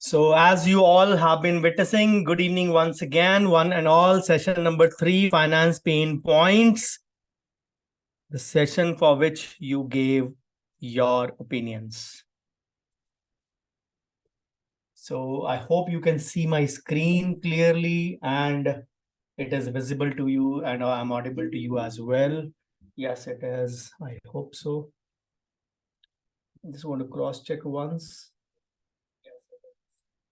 So, as you all have been witnessing, good evening once again, one and all, session number 3, Finance Pain Points, the session for which you gave your opinions. So, I hope you can see my screen clearly and it is visible to you and I'm audible to you as well. Yes, it is. I hope so. I just want to cross check once.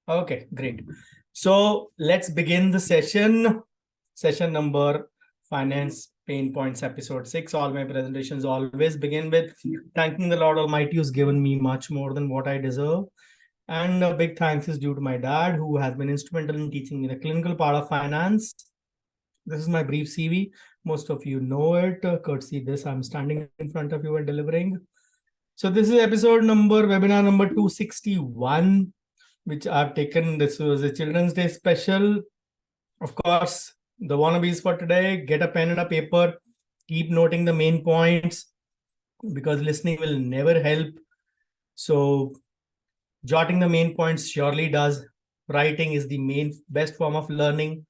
Okay, great. So let's begin the session. Session number Finance Pain Points, episode 6. All my presentations always begin with thanking the Lord Almighty who's given me much more than what I deserve. And a big thanks is due to my dad, who has been instrumental in teaching me the clinical part of finance. This is my brief CV. Most of you know it. Courtesy this, I'm standing in front of you and delivering. So this is webinar number 261. Which I've taken. This was a Children's Day special. Of course, the wannabes for today, get a pen and a paper, keep noting the main points because listening will never help. So jotting the main points surely does. Writing is the best form of learning.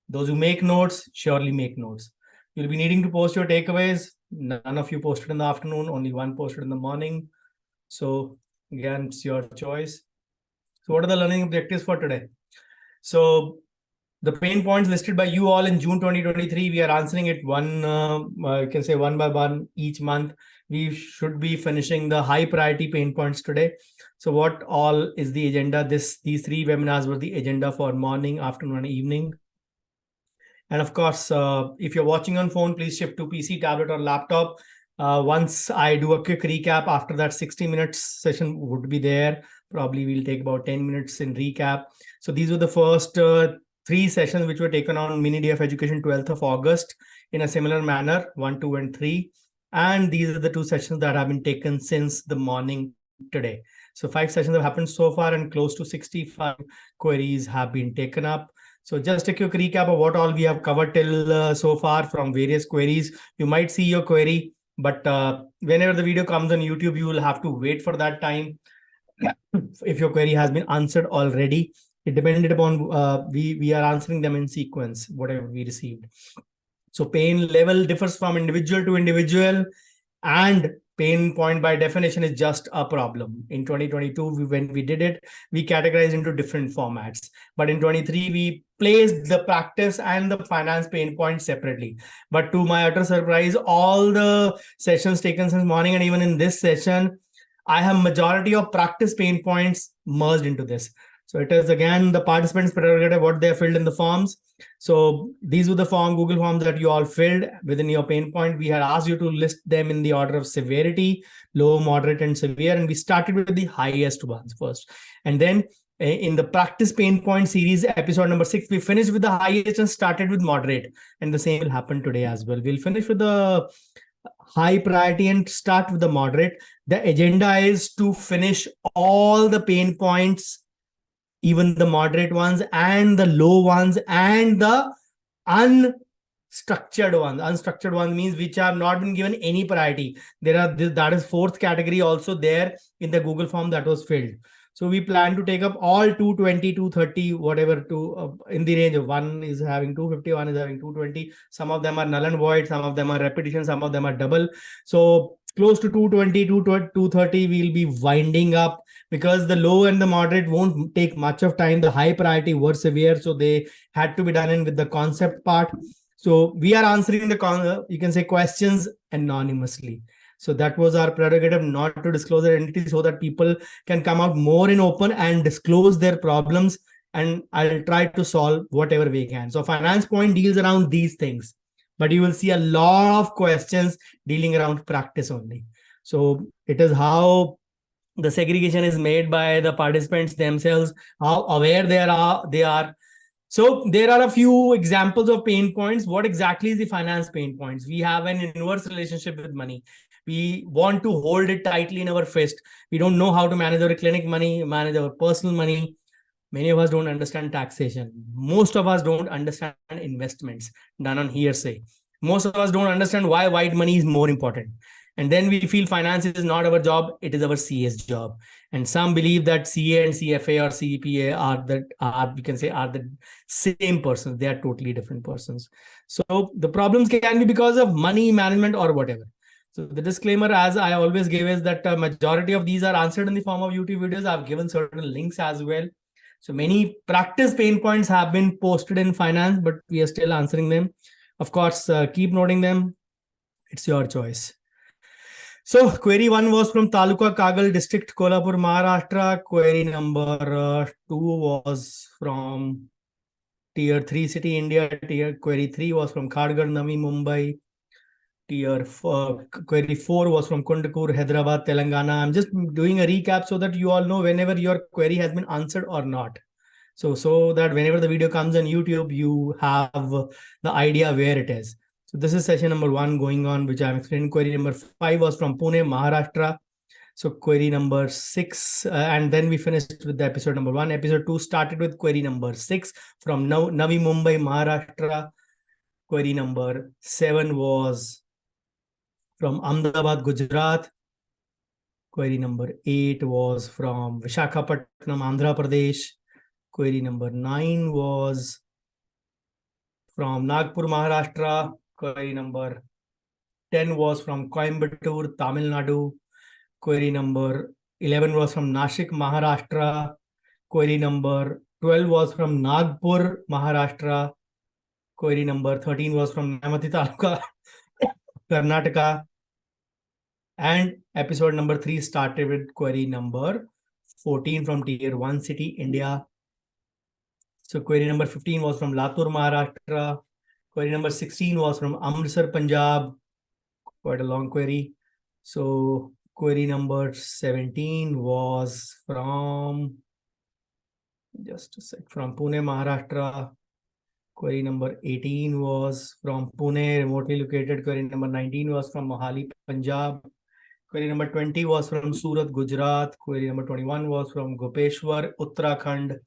Those who make notes surely make notes. You'll be needing to post your takeaways. None of you posted in the afternoon, only one posted in the morning. So again, it's your choice. So what are the learning objectives for today? So the pain points listed by you all in June 2023, we are answering it you can say one by one each month. We should be finishing the high priority pain points today. So what all is the agenda? These 3 webinars were the agenda for morning, afternoon, and evening. And of course, if you're watching on phone, please shift to PC, tablet, or laptop. Once I do a quick recap, after that 60 minutes session would be there. Probably we'll take about 10 minutes in recap. So these were the first 3 sessions which were taken on Mini Day of Education, 12th of August, in a similar manner, 1, 2, and 3. And these are the 2 sessions that have been taken since the morning today. So 5 sessions have happened so far and close to 65 queries have been taken up. So just a quick recap of what all we have covered till so far from various queries. You might see your query, but whenever the video comes on YouTube, you will have to wait for that time. If your query has been answered already, it depended upon we are answering them in sequence, whatever we received. So pain level differs from individual to individual, and pain point by definition is just a problem. In 2022, when we did it, we categorized into different formats. But in 23, we placed the practice and the finance pain points separately. But to my utter surprise, all the sessions taken since morning and even in this session, I have majority of practice pain points merged into this. So it is again the participants' prerogative what they have filled in the forms. So these were the Google forms that you all filled within your pain point. We had asked you to list them in the order of severity, low, moderate, and severe. And we started with the highest ones first. And then in the practice pain point series, episode number 6, we finished with the highest and started with moderate. And the same will happen today as well. We'll finish with the high priority and start with the moderate. The agenda is to finish all the pain points, even the moderate ones and the low ones and the unstructured ones. Unstructured ones means which have not been given any priority. That is 4th category also there in the Google form that was filled. So we plan to take up all 220, 230, whatever in the range of 1 is having 250, 1 is having 220. Some of them are null and void, some of them are repetition, some of them are double. So close to 220, 230, we'll be winding up because the low and the moderate won't take much of time. The high priority were severe, so they had to be done in with the concept part. So we are answering you can say questions anonymously. So that was our prerogative, not to disclose their identity, so that people can come out more in open and disclose their problems. And I'll try to solve whatever we can. So finance point deals around these things, but you will see a lot of questions dealing around practice only. So it is how the segregation is made by the participants themselves, how aware they are. So there are a few examples of pain points. What exactly is the finance pain points? We have an inverse relationship with money. We want to hold it tightly in our fist. We don't know how to manage our clinic money, manage our personal money. Many of us don't understand taxation. Most of us don't understand investments done on hearsay. Most of us don't understand why white money is more important. And then we feel finance is not our job, it is our CA's job. And some believe that CA and CFA or CPA we can say are the same persons. They are totally different persons. So the problems can be because of money management or whatever. So the disclaimer, as I always give, is that majority of these are answered in the form of YouTube videos. I've given certain links as well. So many practice pain points have been posted in finance, but we are still answering them. Of course, keep noting them. It's your choice. So query 1 was from Taluka Kagal district, Kolhapur, Maharashtra. Query number 2 was from tier 3 city, India. Query 3 was from Khadgar, Navi Mumbai. Query 4 was from Kundakur, Hyderabad, Telangana. I'm just doing a recap so that you all know whenever your query has been answered or not. So that whenever the video comes on YouTube, you have the idea where it is. So this is session number 1 going on, which I'm explaining. Query number 5 was from Pune, Maharashtra. So query number 6, and then we finished with the episode number 1. Episode 2 started with query number 6 from Navi Mumbai, Maharashtra. Query number 7 was from Ahmedabad, Gujarat. Query number 8 was from Visakhapatnam, Andhra Pradesh. Query number 9 was from Nagpur, Maharashtra. Query number 10 was from Coimbatore, Tamil Nadu. Query number 11 was from Nashik, Maharashtra. Query number 12 was from Nagpur, Maharashtra. Query number 13 was from Nemati Taluka, Karnataka. And episode number 3 started with query number 14 from tier 1 city, India. So query number 15 was from Latur, Maharashtra. Query number 16 was from Amritsar, Punjab. Quite a long query. So query number 17 was from, just a sec, from Pune, Maharashtra. Query number 18 was from Pune, remotely located. Query number 19 was from Mohali, Punjab. Query number 20 was from Surat, Gujarat. Query number 21 was from Gopeshwar, Uttarakhand.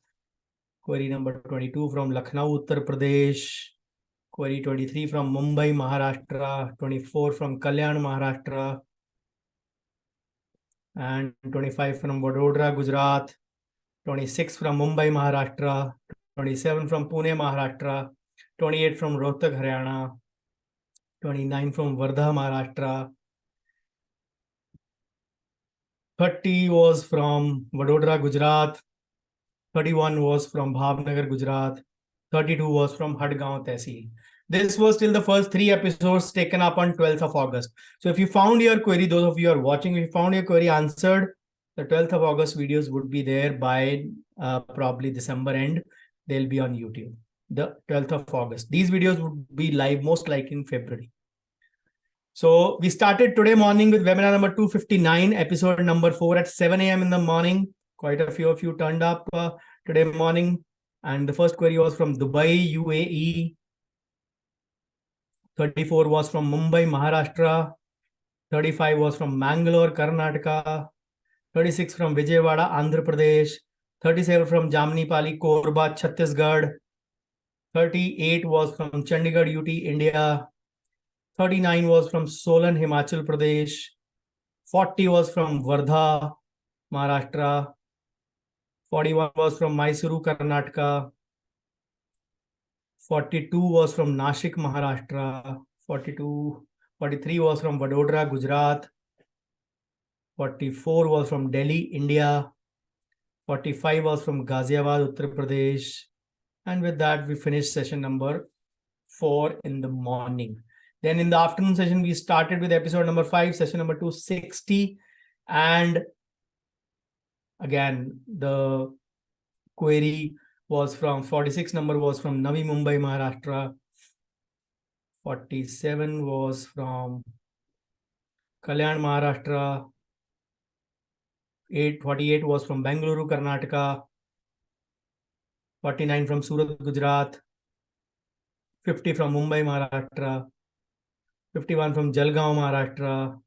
Query number 22 from Lucknow, Uttar Pradesh. Query 23 from Mumbai, Maharashtra. 24 from Kalyan, Maharashtra. And 25 from Vadodara, Gujarat. 26 from Mumbai, Maharashtra. 27 from Pune, Maharashtra. 28 from Rohtak, Haryana. 29 from Wardha, Maharashtra. 30 was from Vadodara, Gujarat. 31 was from Bhavnagar, Gujarat. 32 was from Hadgaon, Tehsil. This was till the first 3 episodes taken up on 12th of August. So if you found your query, those of you who are watching, if you found your query answered, the 12th of August videos would be there by probably December end. They'll be on YouTube. The 12th of August. These videos would be live most likely in February. So we started today morning with webinar number 259, episode number 4 at 7 a.m. in the morning. Quite a few of you turned up today morning. And the first query was from Dubai, UAE. 34 was from Mumbai, Maharashtra. 35 was from Mangalore, Karnataka. 36 from Vijayawada, Andhra Pradesh. 37 from Jamni Pali, Korba, Chhattisgarh. 38 was from Chandigarh, UT, India. 39 was from Solan, Himachal Pradesh. 40 was from Wardha, Maharashtra. 41 was from Mysuru, Karnataka. 42 was from Nashik, Maharashtra. 43 was from Vadodara, Gujarat. 44 was from Delhi, India. 45 was from Ghaziabad, Uttar Pradesh. And with that, we finished session number 4 in the morning. Then in the afternoon session, we started with episode number 5, session number 260. And again, the query was from 46 number was from Navi Mumbai, Maharashtra. 47 was from Kalyan, Maharashtra. 48 was from Bengaluru, Karnataka. 49 from Surat, Gujarat. 50 from Mumbai, Maharashtra. 51 from Jalgaon, Maharashtra.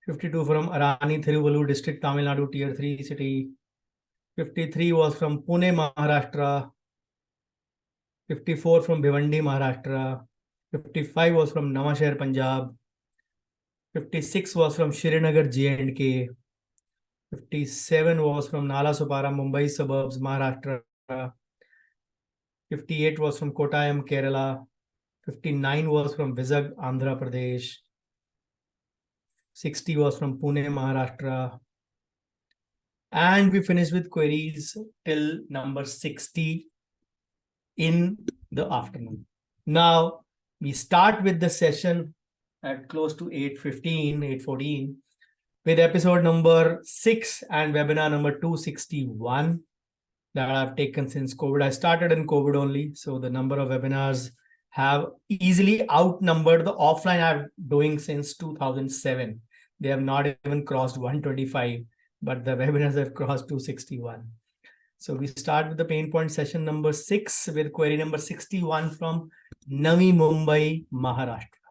52 from Arani, Thiruvallur district, Tamil Nadu, tier 3 city. 53 was from Pune, Maharashtra. 54 from Bhiwandi, Maharashtra. 55 was from Nawashehar, Punjab. 56 was from Srinagar, J&K. 57 was from Nalasopara, Mumbai suburbs, Maharashtra. 58 was from Kottayam, Kerala. 59 was from Vizag, Andhra Pradesh. 60 was from Pune, Maharashtra. And we finished with queries till number 60 in the afternoon. Now, we start with the session at close to 8:15, 8:14 with episode number 6 and webinar number 261 that I've taken since COVID. I started in COVID only, so the number of webinars have easily outnumbered the offline I'm doing since 2007. They have not even crossed 125, but the webinars have crossed 261. So we start with the pain point session number 6 with query number 61 from Navi Mumbai, Maharashtra.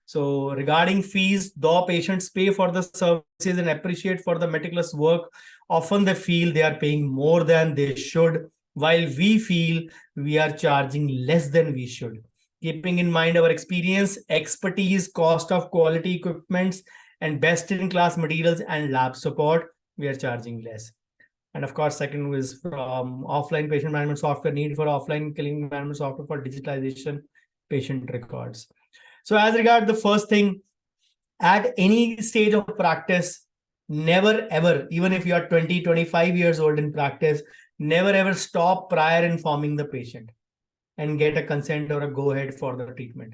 So regarding fees, though patients pay for the services and appreciate for the meticulous work, often they feel they are paying more than they should, while we feel we are charging less than we should. Keeping in mind our experience, expertise, cost of quality equipments, and best-in-class materials and lab support, we are charging less. And of course, second is from offline patient management software, need for offline clinic management software for digitalization patient records. So as regard the first thing, at any stage of practice, never ever, even if you are 20, 25 years old in practice, never ever stop prior informing the patient and get a consent or a go ahead for the treatment.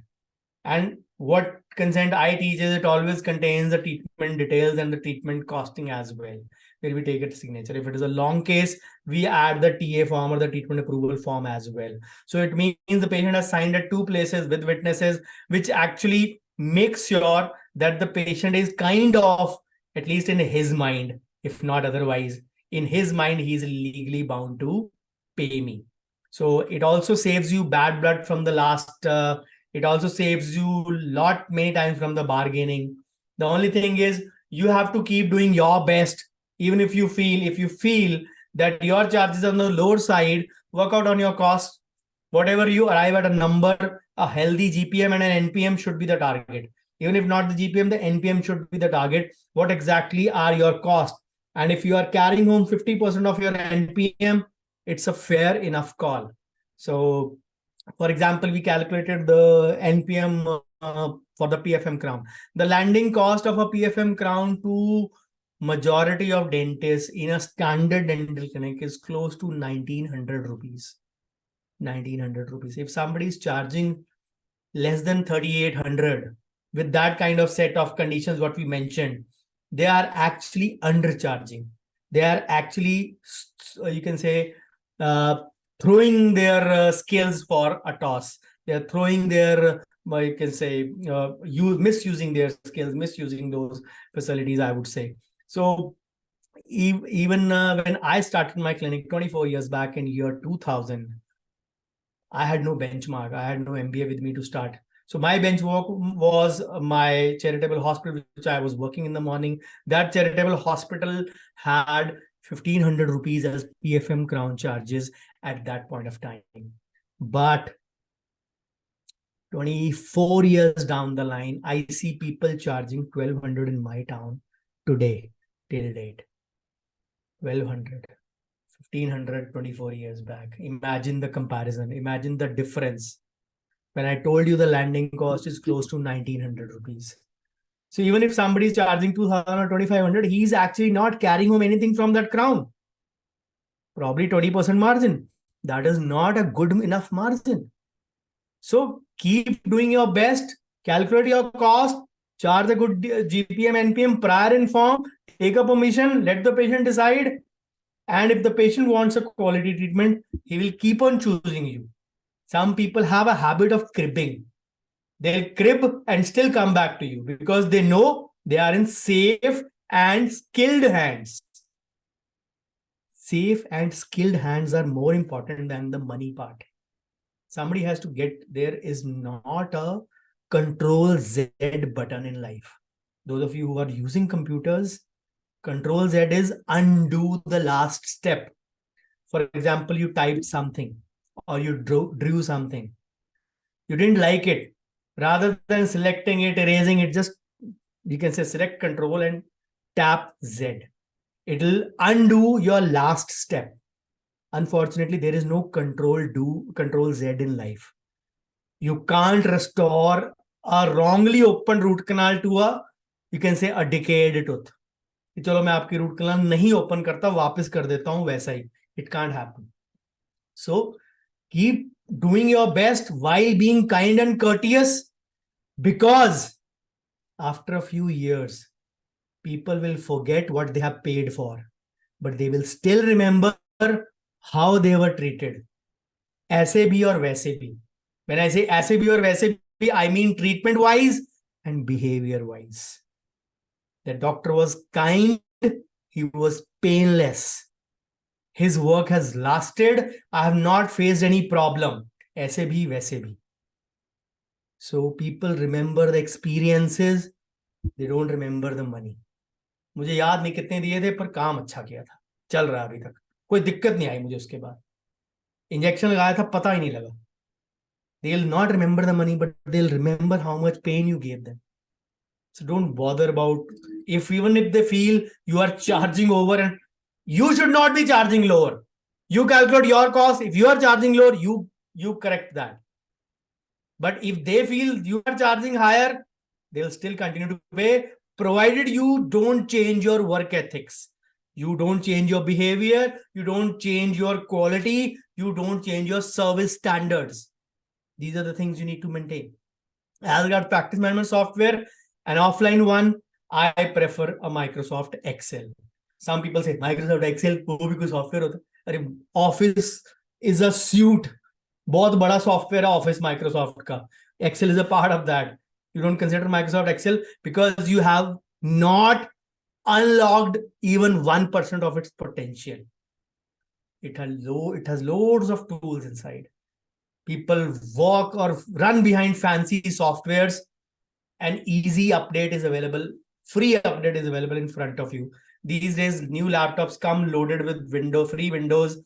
And what consent I teach is it always contains the treatment details and the treatment costing as well, where we take a signature. If it is a long case, we add the TA form or the treatment approval form as well. So it means the patient has signed at 2 places with witnesses, which actually makes sure that the patient is kind of, at least in his mind, if not otherwise, in his mind, he is legally bound to pay me. So it also saves you bad blood from the last it also saves you many times from the bargaining. The only thing is you have to keep doing your best. Even if you feel that your charges on the lower side, work out on your cost. Whatever you arrive at a number, a healthy GPM and an NPM should be the target. Even if not the GPM, the NPM should be the target. What exactly are your costs? And if you are carrying home 50% of your NPM, it's a fair enough call. So for example, we calculated the NPM for the PFM crown. The landing cost of a PFM crown to majority of dentists in a standard dental clinic is close to 1900 rupees. 1900 rupees. If somebody is charging less than 3800 with that kind of set of conditions, what we mentioned, they are actually undercharging. They are actually, you can say, throwing their skills for a toss. They're throwing their, you can say, misusing their skills, misusing those facilities, I would say. So even when I started my clinic 24 years back in year 2000, I had no benchmark. I had no MBA with me to start. So my benchmark was my charitable hospital, which I was working in the morning. That charitable hospital had 1500 rupees as PFM crown charges at that point of time. But 24 years down the line, I see people charging 1200 in my town today, till date. 1200. 1500 24 years back. Imagine the comparison. Imagine the difference. When I told you the landing cost is close to 1900 rupees. So even if somebody is charging 2000 or 2500, he's actually not carrying home anything from that crown. Probably 20% margin. That is not a good enough margin. So keep doing your best, calculate your cost, charge a good GPM, NPM, prior inform, take a permission, let the patient decide. And if the patient wants a quality treatment, he will keep on choosing you. Some people have a habit of cribbing. They'll crib and still come back to you because they know they are in safe and skilled hands. Safe and skilled hands are more important than the money part. Somebody has to get, there is not a Control Z button in life. Those of you who are using computers, Control Z is undo the last step. For example, you typed something or you drew something. You didn't like it. Rather than selecting it, erasing it, just You can say select control and tap Z. It'll undo your last step. Unfortunately, there is no control Z in life. You can't restore a wrongly opened root canal to you can say a decayed tooth. चलो मैं आपकी root canal नहीं open करता, वापस कर देता हूं वैसा ही. It can't happen. So keep doing your best while being kind and courteous, because after a few years, people will forget what they have paid for, but they will still remember how they were treated. ऐसे भी और वैसे भी. When I say ऐसे भी और वैसे भी, I mean treatment wise and behavior wise. The doctor was kind, he was painless. His work has lasted. I have not faced any problem. ऐसे भी वैसे भी. So people remember the experiences, they don't remember the money. मुझे याद नहीं कितने दिए थे, पर काम अच्छा किया था, चल रहा है अभी तक, कोई दिक्कत नहीं आई मुझे. उसके बाद इंजेक्शन लगाया था, पता ही नहीं लगा. They'll not remember the money, but they'll remember how much pain you gave them. So don't bother about, even if they feel you are charging over, and you should not be charging lower. You calculate your cost. If you are charging lower, you correct that. But if they feel you are charging higher, they'll still continue to pay, provided you don't change your work ethics. You don't change your behavior. You don't change your quality. You don't change your service standards. These are the things you need to maintain. As regards practice management software, an offline one, I prefer a Microsoft Excel. Some people say Microsoft Excel वो भी कोई software होता है. अरे Office is a suite. बहुत बड़ा software है Office Microsoft का. Excel is a part of that. You don't consider Microsoft Excel because you have not unlocked even 1% of its potential. It has loads of tools inside. People walk or run behind fancy softwares. An easy update is available. Free update is available in front of you. These days, new laptops come loaded with free Windows,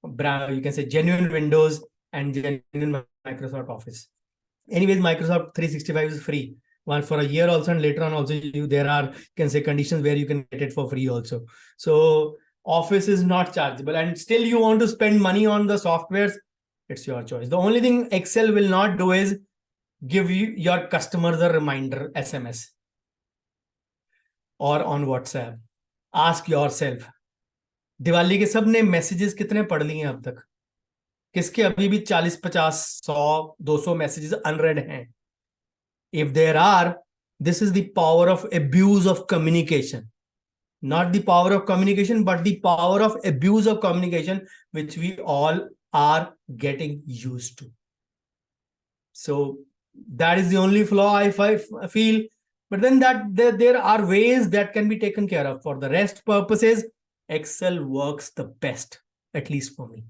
you can say genuine Windows and genuine Microsoft Office. Anyways, Microsoft 365 is free. One for a year also, and later on also there are, you can say, conditions where you can get it for free also. So Office is not chargeable, and still you want to spend money on the softwares, it's your choice. The only thing Excel will not do is give your customers a reminder SMS or on WhatsApp. Ask yourself, Diwali के सबने messages कितने पढ़ लिए हैं अब तक? किसके अभी भी 40, 50, 100, 200 मैसेजेस अनरेड हैं? If there are, this is the power of abuse of communication. Not the power of communication, but the power of abuse of communication, which we all are getting used to. So that is the only flaw I feel. But then there are ways that can be taken care of. For the rest purposes, Excel works the best, at least for me.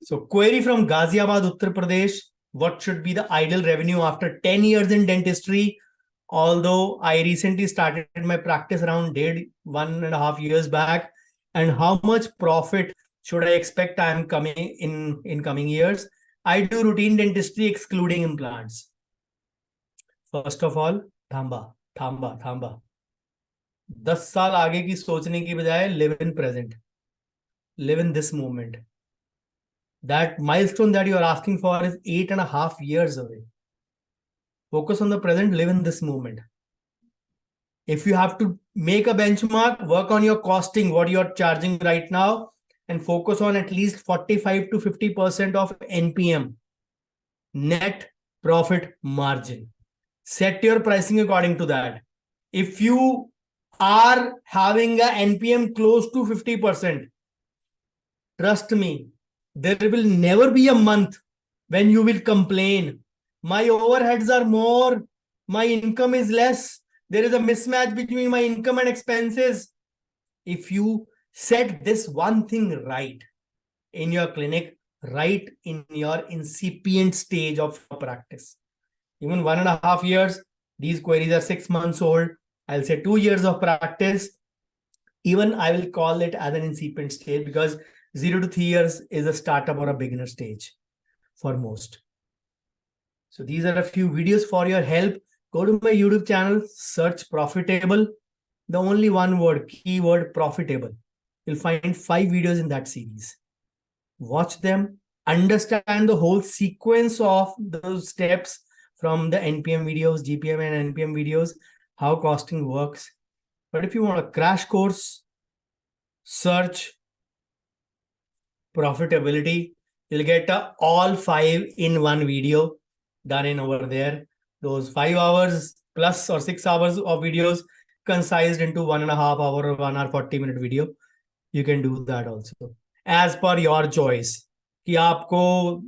So query from Ghaziabad, Uttar Pradesh. What should be the ideal revenue after 10 years in dentistry? Although I recently started my practice around 1.5 years back, and how much profit should I expect I am coming in coming years? I do routine dentistry excluding implants. First of all, thamba. 10 साल आगे की सोचने की बजाय live in present. Live in this moment. That milestone that you are asking for is 8.5 years away. Focus on the present, live in this moment. If you have to make a benchmark, work on your costing, what you are charging right now, and focus on at least 45 to 50% of NPM, net profit margin. Set your pricing according to that. If you are having a NPM close to 50%, trust me, there will never be a month when you will complain. My overheads are more, my income is less. There is a mismatch between my income and expenses. If you set this one thing right in your clinic, right in your incipient stage of practice, even 1.5 years, these queries are 6 months old. I'll say 2 years of practice. Even I will call it as an incipient stage, because 0 to 3 years is a startup or a beginner stage for most. So these are a few videos for your help. Go to my YouTube channel, search profitable, the only one word, keyword profitable. You'll find 5 videos in that series. Watch them, understand the whole sequence of those steps from the NPM videos, GPM and NPM videos, how costing works. But if you want a crash course, search profitability. You'll get all 5 in 1 video done in over there. Those 5 hours plus or 6 hours of videos concised into 1.5 hour or 1 hour 40 minute video. You can do that also as per your choice. कि आपको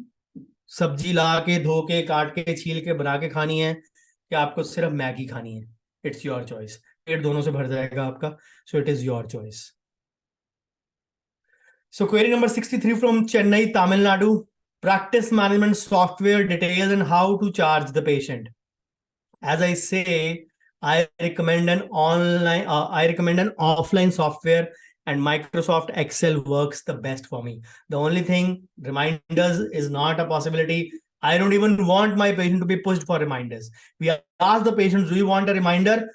सब्जी ला के धो के काट के छील के बना के खानी है कि आपको सिर्फ मैगी खानी है. It's your choice. पेट दोनों से भर जाएगा आपका. So it is your choice. So query number 63 from Chennai, Tamil Nadu. Practice management software details and how to charge the patient. As I say, I recommend an offline software, and Microsoft Excel works the best for me. The only thing, reminders is not a possibility. I don't even want my patient to be pushed for reminders. We ask the patients, do you want a reminder?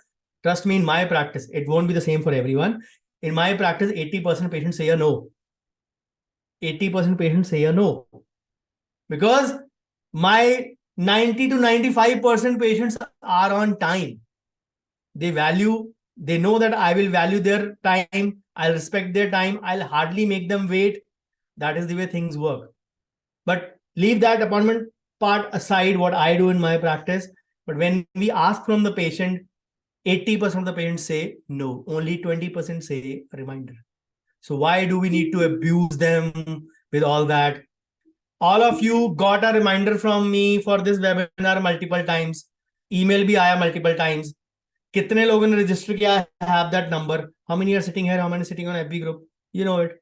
Trust me, in my practice, it won't be the same for everyone. In my practice, 80% patients say a no. 80% patients say a no. Because my 90 to 95% patients are on time. They know that I will value their time. I'll respect their time. I'll hardly make them wait. That is the way things work. But leave that appointment part aside, what I do in my practice. But when we ask from the patient, 80% of the patients say no. Only 20% say a reminder. So why do we need to abuse them with all that? All of you got a reminder from me for this webinar multiple times. Email bhi aaya multiple times. कितने लोगों ने register किया? Have that number. How many are sitting here? How many sitting on FB group? You know it.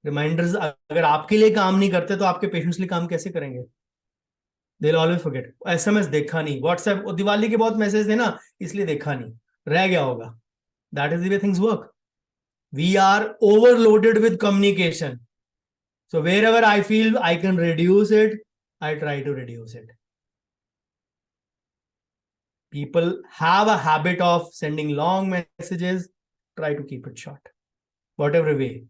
Reminders अगर आपके लिए काम नहीं करते तो आपके patients लिए काम कैसे करेंगे? They'll always forget. SMS देखा नहीं. WhatsApp दिवाली के बहुत मैसेज थे ना, इसलिए देखा नहीं. रह गया होगा. That is the way things work. We are overloaded with communication. So wherever I feel I can reduce it, I try to reduce it. People have a habit of sending long messages. Try to keep it short. Whatever way.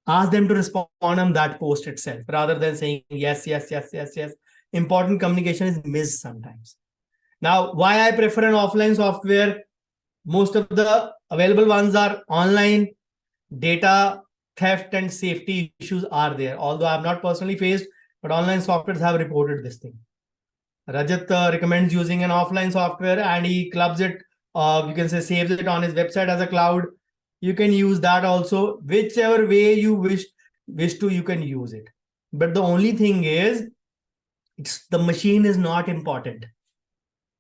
Ask them to respond on that post itself rather than saying yes, yes, yes, yes, yes. Important communication is missed sometimes. Now, why I prefer an offline software? Most of the available ones are online. Data theft and safety issues are there. Although I have not personally faced, but online softwares have reported this thing. Rajat recommends using an offline software and he clubs it, you can say saves it on his website as a cloud. You can use that also. Whichever way you wish to, you can use it. But the only thing is, the machine is not important.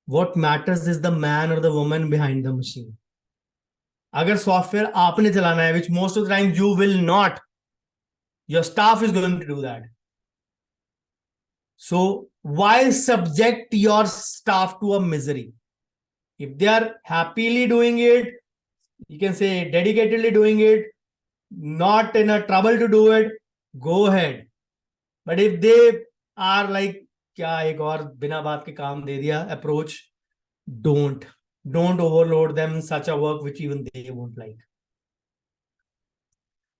What matters is the man or the woman behind the machine. अगर software आपने चलाना है, which most of the time you will not, your staff is going to do that. So why subject your staff to a misery? If they are happily doing it, you can say dedicatedly doing it, not in a trouble to do it, go ahead. But if they are like, क्या एक और बिना बात के काम दे दिया approach, don't overload them in such a work which even they won't like.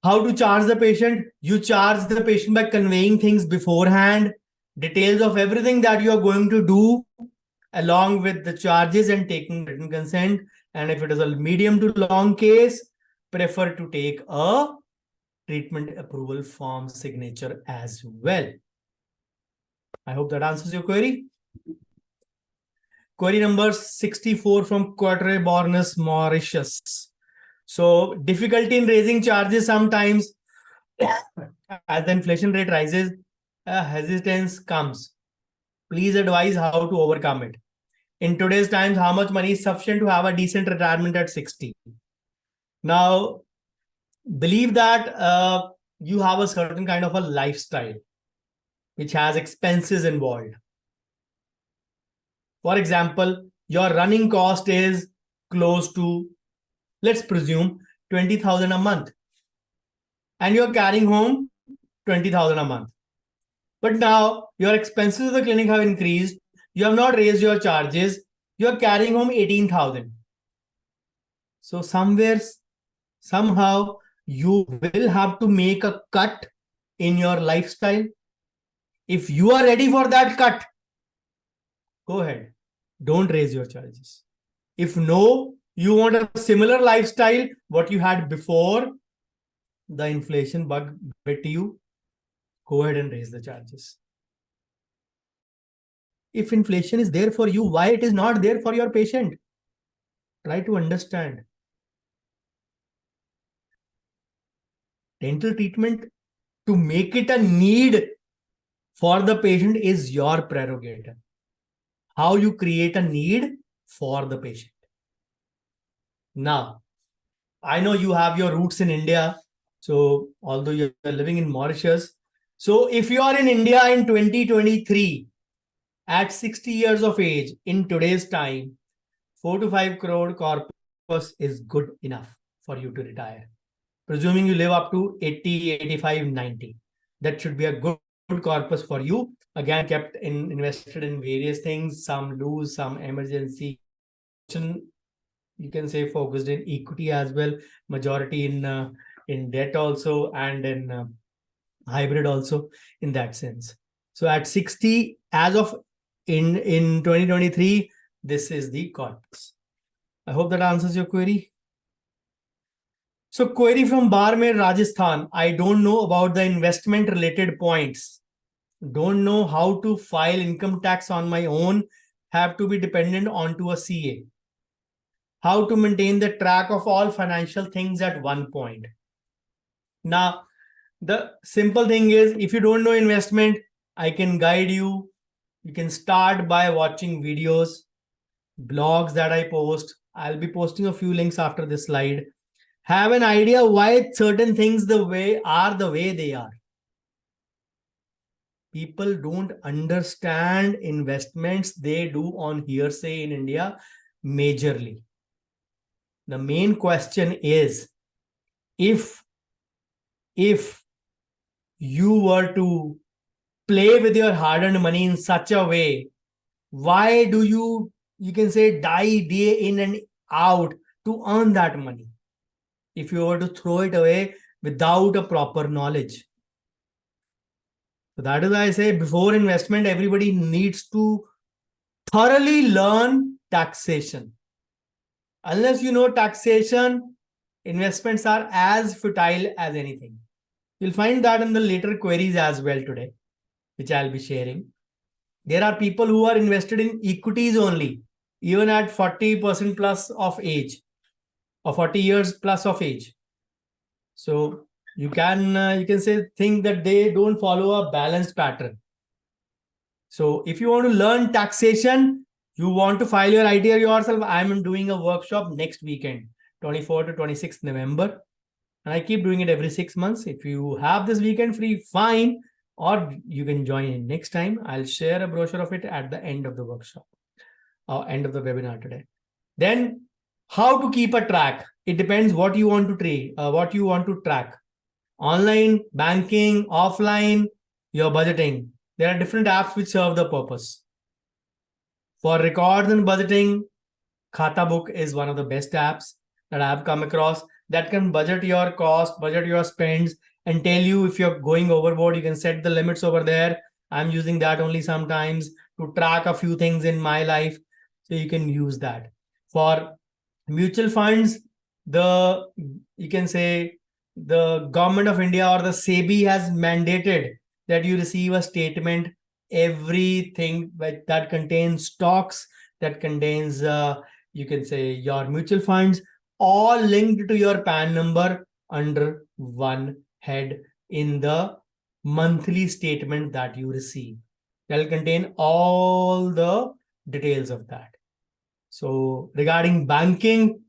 How to charge the patient? You charge the patient by conveying things beforehand, details of everything that you are going to do, along with the charges and taking written consent. And if it is a medium to long case, prefer to take a treatment approval form signature as well. I hope that answers your query. Query number 64 from Quatre Bornes, Mauritius. So difficulty in raising charges sometimes as the inflation rate rises, hesitance comes. Please advise how to overcome it. In today's times, how much money is sufficient to have a decent retirement at 60? Now, believe that you have a certain kind of a lifestyle which has expenses involved. For example, your running cost is close to, let's presume, 20,000 a month. And you're carrying home 20,000 a month. But now your expenses of the clinic have increased. You have not raised your charges. you're carrying home 18,000. So somehow you will have to make a cut in your lifestyle. If you are ready for that cut, go ahead. Don't raise your charges. If no, you want a similar lifestyle, what you had before the inflation bug bit you, go ahead and raise the charges. If inflation is there for you, why it is not there for your patient? Try to understand. Dental treatment, to make it a need for the patient, is your prerogative. How you create a need for the patient. Now, I know you have your roots in India. So, although you're living in Mauritius, so if you are in India in 2023, at 60 years of age, in today's time, 4 to 5 crore corpus is good enough for you to retire. Presuming you live up to 80, 85, 90. That should be a good corpus for you. Again, invested in various things, some loose, some emergency. You can say focused in equity as well, majority in debt also, and in hybrid also, in that sense. So at 60, as of in 2023, this is the corpus. I hope that answers your query. So query from Barmer, Rajasthan. I don't know about the investment related points. Don't know how to file income tax on my own. Have to be dependent onto a CA. How to maintain the track of all financial things at one point. Now, the simple thing is, if you don't know investment, I can guide you. You can start by watching videos, blogs that I post. I'll be posting a few links after this slide. Have an idea why certain things the way they are. People don't understand investments. They do on hearsay in India majorly. The main question is, if you were to play with your hard-earned money in such a way, why do you can say die day in and out to earn that money if you were to throw it away without a proper knowledge? So that is why I say, before investment, everybody needs to thoroughly learn taxation. Unless you know taxation, investments are as futile as anything. You'll find that in the later queries as well today, which I'll be sharing. There are people who are invested in equities only, even at 40% plus of age, or 40 years plus of age. So you can say think that they don't follow a balanced pattern. So if you want to learn taxation, you want to file your ITR yourself, I'm doing a workshop next weekend, 24 to 26th November. And I keep doing it every 6 months. If you have this weekend free, fine. Or you can join in next time. I'll share a brochure of it at the end of the workshop, or end of the webinar today. Then how to keep a track. It depends what you want to trade, what you want to track. Online, banking, offline, your budgeting. There are different apps which serve the purpose. For records and budgeting, Khata Book is one of the best apps that I've come across that can budget your cost, budget your spends, and tell you if you're going overboard. You can set the limits over there. I'm using that only sometimes to track a few things in my life. So you can use that. For mutual funds, you can say the government of India or the SEBI has mandated that you receive a statement, everything that contains stocks, that contains you can say your mutual funds, all linked to your PAN number under one head in the monthly statement that you receive. That will contain all the details of that. So regarding banking,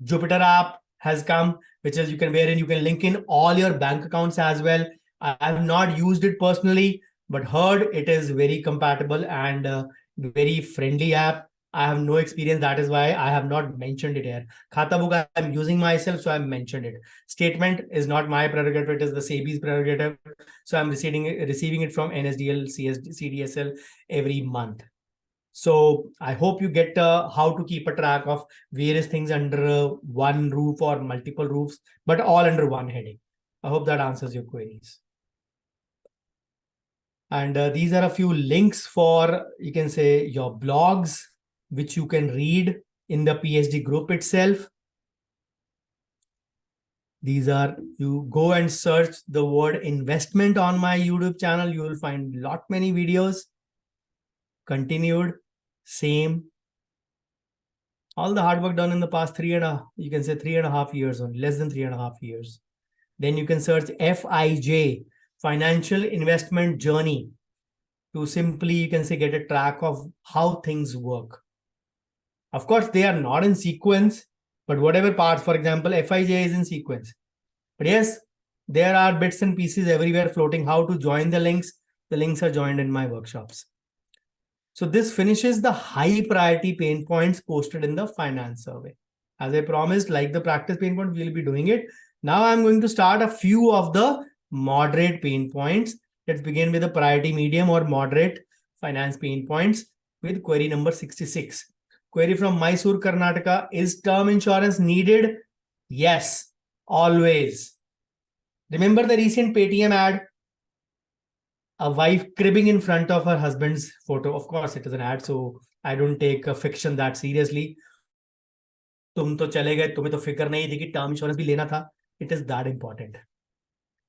Jupiter app has come, which is wherein you can link in all your bank accounts as well. I have not used it personally, but heard it is very compatible and very friendly app. I have no experience. That is why I have not mentioned it here. Khata Book I'm using myself, so I mentioned it. Statement is not my prerogative. It is the SEBI's prerogative. So I'm receiving it from NSDL, CDSL every month. So I hope you get how to keep a track of various things under one roof or multiple roofs, but all under one heading. I hope that answers your queries. And these are a few links for, you can say, your blogs, which you can read in the PhD group itself. These are, you go and search the word investment on my YouTube channel. You will find lot many videos. Continued, same. All the hard work done in the past 3.5 years, or less than 3.5 years. Then you can search FIJ, Financial Investment Journey, to simply, you can say, get a track of how things work. Of course, they are not in sequence, but whatever parts, for example, FIJ is in sequence. But yes, there are bits and pieces everywhere floating. How to join the links? The links are joined in my workshops. So this finishes the high priority pain points posted in the finance survey. As I promised, like the practice pain point, we'll be doing it. Now I'm going to start a few of the moderate pain points. Let's begin with the priority medium or moderate finance pain points with query number 66. Query from Mysore, Karnataka. Is term insurance needed? Yes, always. Remember the recent Paytm ad? A wife cribbing in front of her husband's photo. Of course, it is an ad, so I don't take a fiction that seriously. तुम तो चले गए, तुम्हें तो फिक्र नहीं थी कि टर्म इंश्योरेंस भी लेना था. It is that important.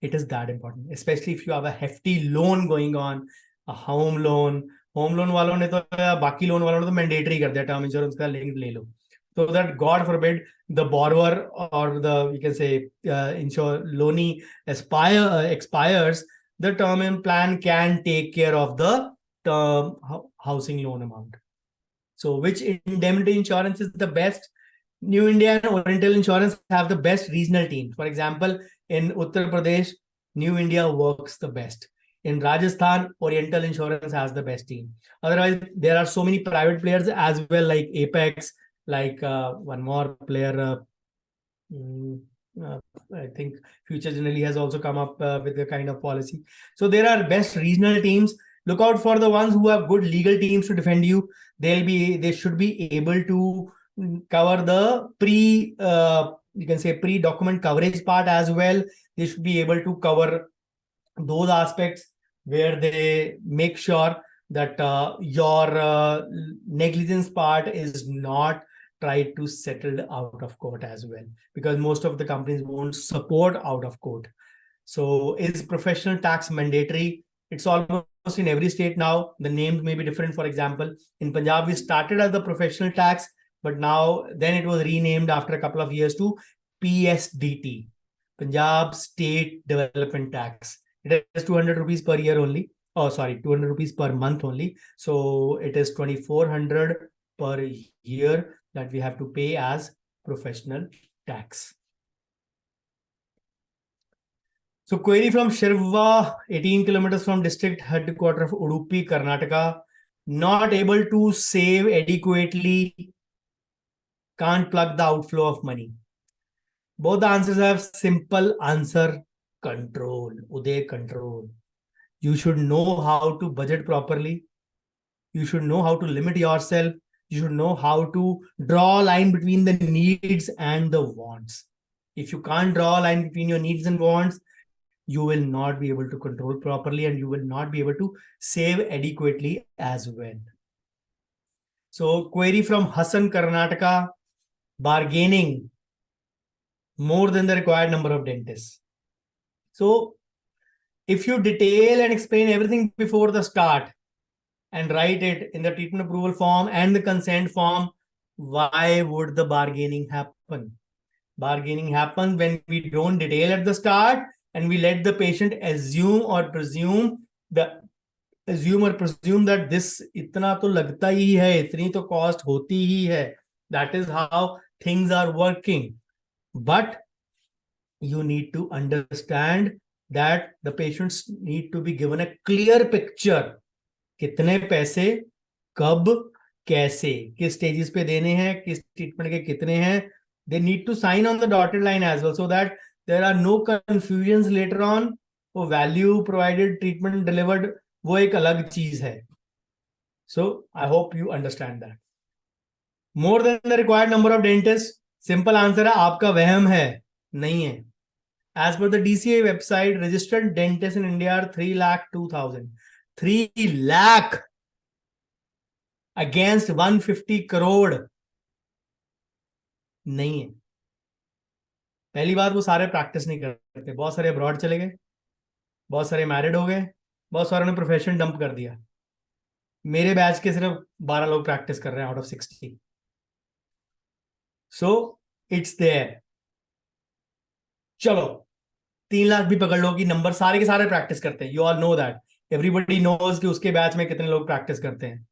It is that important, especially if you have a hefty loan going on, a home loan. Home loan वालों ने तो, बाकी लोन वालों ने तो मैंडेटरी कर दिया टर्म इंश्योरेंस का लिंक ले लो, so that God forbid the borrower or the, you can say, loanee expires, the term plan can take care of the term housing loan amount. So which indemnity insurance is the best? New India and Oriental Insurance have the best regional teams. For example, in Uttar Pradesh, New India works the best. In Rajasthan, Oriental Insurance has the best team. Otherwise, there are so many private players as well, like Apex, like one more player, I think Future Generally has also come up with a kind of policy. So there are best regional teams. Look out for the ones who have good legal teams to defend you. They should be able to cover the you can say pre-document coverage part as well. They should be able to cover those aspects where they make sure that your negligence part is not tried to settle out of court as well, because most of the companies won't support out of court. So is professional tax mandatory? It's almost in every state now. The names may be different. For example, in Punjab, we started as the professional tax, but now then it was renamed after a couple of years to PSDT, Punjab State Development Tax. It is 200 rupees per year only. Oh, sorry, 200 rupees per month only. So it is 2400 per year that we have to pay as professional tax. So query from Shirva, 18 kilometers from district headquarters of Udupi, Karnataka. Not able to save adequately, can't plug the outflow of money. Both the answers have simple answer: control. Uday, control. You should know how to budget properly. You should know how to limit yourself. You should know how to draw a line between the needs and the wants. If you can't draw a line between your needs and wants, you will not be able to control properly, and you will not be able to save adequately as well. So query from Hassan, Karnataka. Bargaining more than the required number of dentists. So if you detail and explain everything before the start and write it in the treatment approval form and the consent form, why would the bargaining happen? Bargaining happens when we don't detail at the start and we let the patient assume or presume that this itna to lagta hi hai, itni to cost hoti hi hai. That is how things are working. But you need to understand that the patients need to be given a clear picture. कितने पैसे, कब, कैसे, किस stages पे देने हैं, किस treatment के कितने हैं. They need to sign on the dotted line as well, so that there are no confusions later on. वो value provided, treatment delivered, वो एक अलग चीज है. So I hope you understand that. More than the required number of dentists, simple answer है आपका वहम है, नहीं है. As per the DCA website, registered dentists in India are 3,02,000. 3 lakh against 150 crore. नहीं है. पहली बात, वो सारे प्रैक्टिस नहीं करते, बहुत सारे अब्रॉड चले गए, बहुत सारे मैरिड हो गए, बहुत सारे ने प्रोफेशन डंप कर दिया. मेरे बैच के सिर्फ 12 लोग प्रैक्टिस कर रहे हैं out of 60. So it's there. चलो 3 लाख भी पकड़ लो कि नंबर सारे के सारे प्रैक्टिस करते हैं. You all know that, everybody knows कि उसके बैच में कितने लोग प्रैक्टिस करते हैं.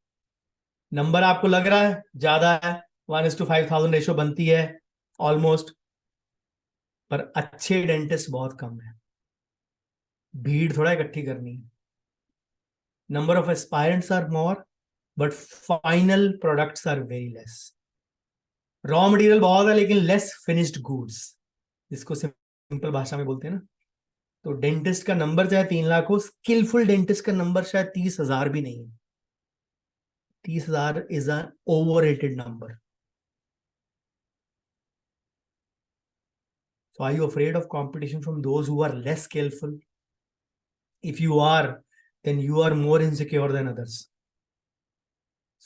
नंबर आपको लग रहा है ज्यादा है, 1:5,000 रेशो बनती है ऑलमोस्ट, पर अच्छे डेंटिस्ट बहुत कम है. भीड़ थोड़ा इकट्ठी करनी है. Number of aspirants are more, but final products are very less. Raw material बहुत है लेकिन लेस फिनिश्ड गुड्स, जिसको सिंपल भाषा में बोलते हैं ना. तो डेंटिस्ट का नंबर चाहे 3 लाख हो, स्किलफुल डेंटिस्ट का नंबर शायद 30,000 भी नहीं है. 30,000 is an overrated number. So are you afraid of competition from those who are less skillful? If you are, then you are more insecure than others.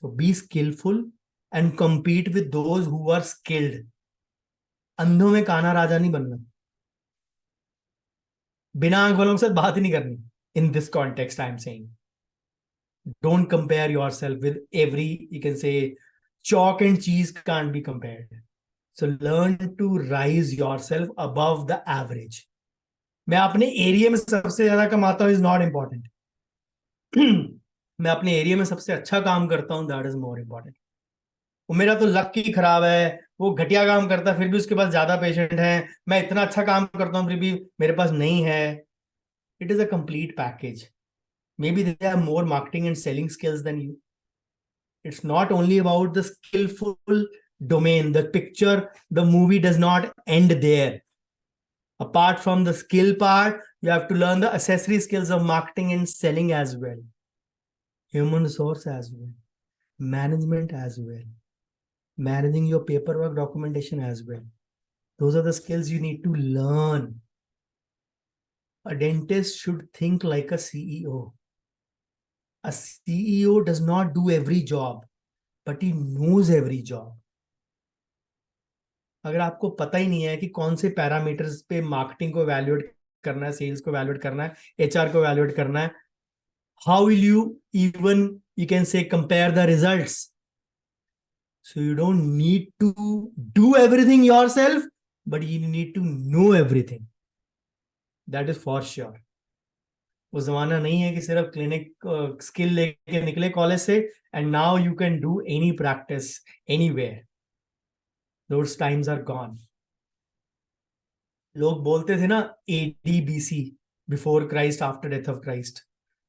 So be skillful and compete with those who are skilled. अंधों में काना राजा नहीं बनना, बिना आंख वालों के साथ बात ही नहीं करनी. In this context, I am saying, don't compare yourself with every, you can say, chalk and cheese can't be compared. So learn to rise yourself above the average. मैं अपने एरिया में सबसे ज्यादा कमाता हूं इज नॉट इंपॉर्टेंट. मैं अपने area में सबसे अच्छा काम करता हूं, दैट इज मोर इंपॉर्टेंट. वो मेरा तो लक ही खराब है, वो घटिया काम करता है फिर भी उसके पास ज्यादा पेशेंट हैं. मैं इतना अच्छा काम करता हूं फिर भी मेरे पास नहीं है. It is a complete package. Maybe they have more marketing and selling skills than you. It's not only about the skillful domain. The picture, the movie does not end there. Apart from the skill part, you have to learn the accessory skills of marketing and selling as well. Human resource as well. Management as well. Managing your paperwork documentation as well. Those are the skills you need to learn. A dentist should think like a CEO. A CEO does not do every job, but he knows every job. अगर आपको पता ही नहीं है कि कौन से parameters पे marketing को एवेल्युएट करना है, सेल्स को एवेल्युएट करना है, एचआर को एवेल्युएट करना है, how will you even, you can say, compare the results. So you don't need to do everything yourself, but you need to know everything. That is for sure. वो जमाना नहीं है कि सिर्फ क्लिनिक स्किल लेके निकले कॉलेज से and now you can do any practice anywhere. Those times are gone. लोग बोलते थे ना ADBC, before Christ, after death of Christ.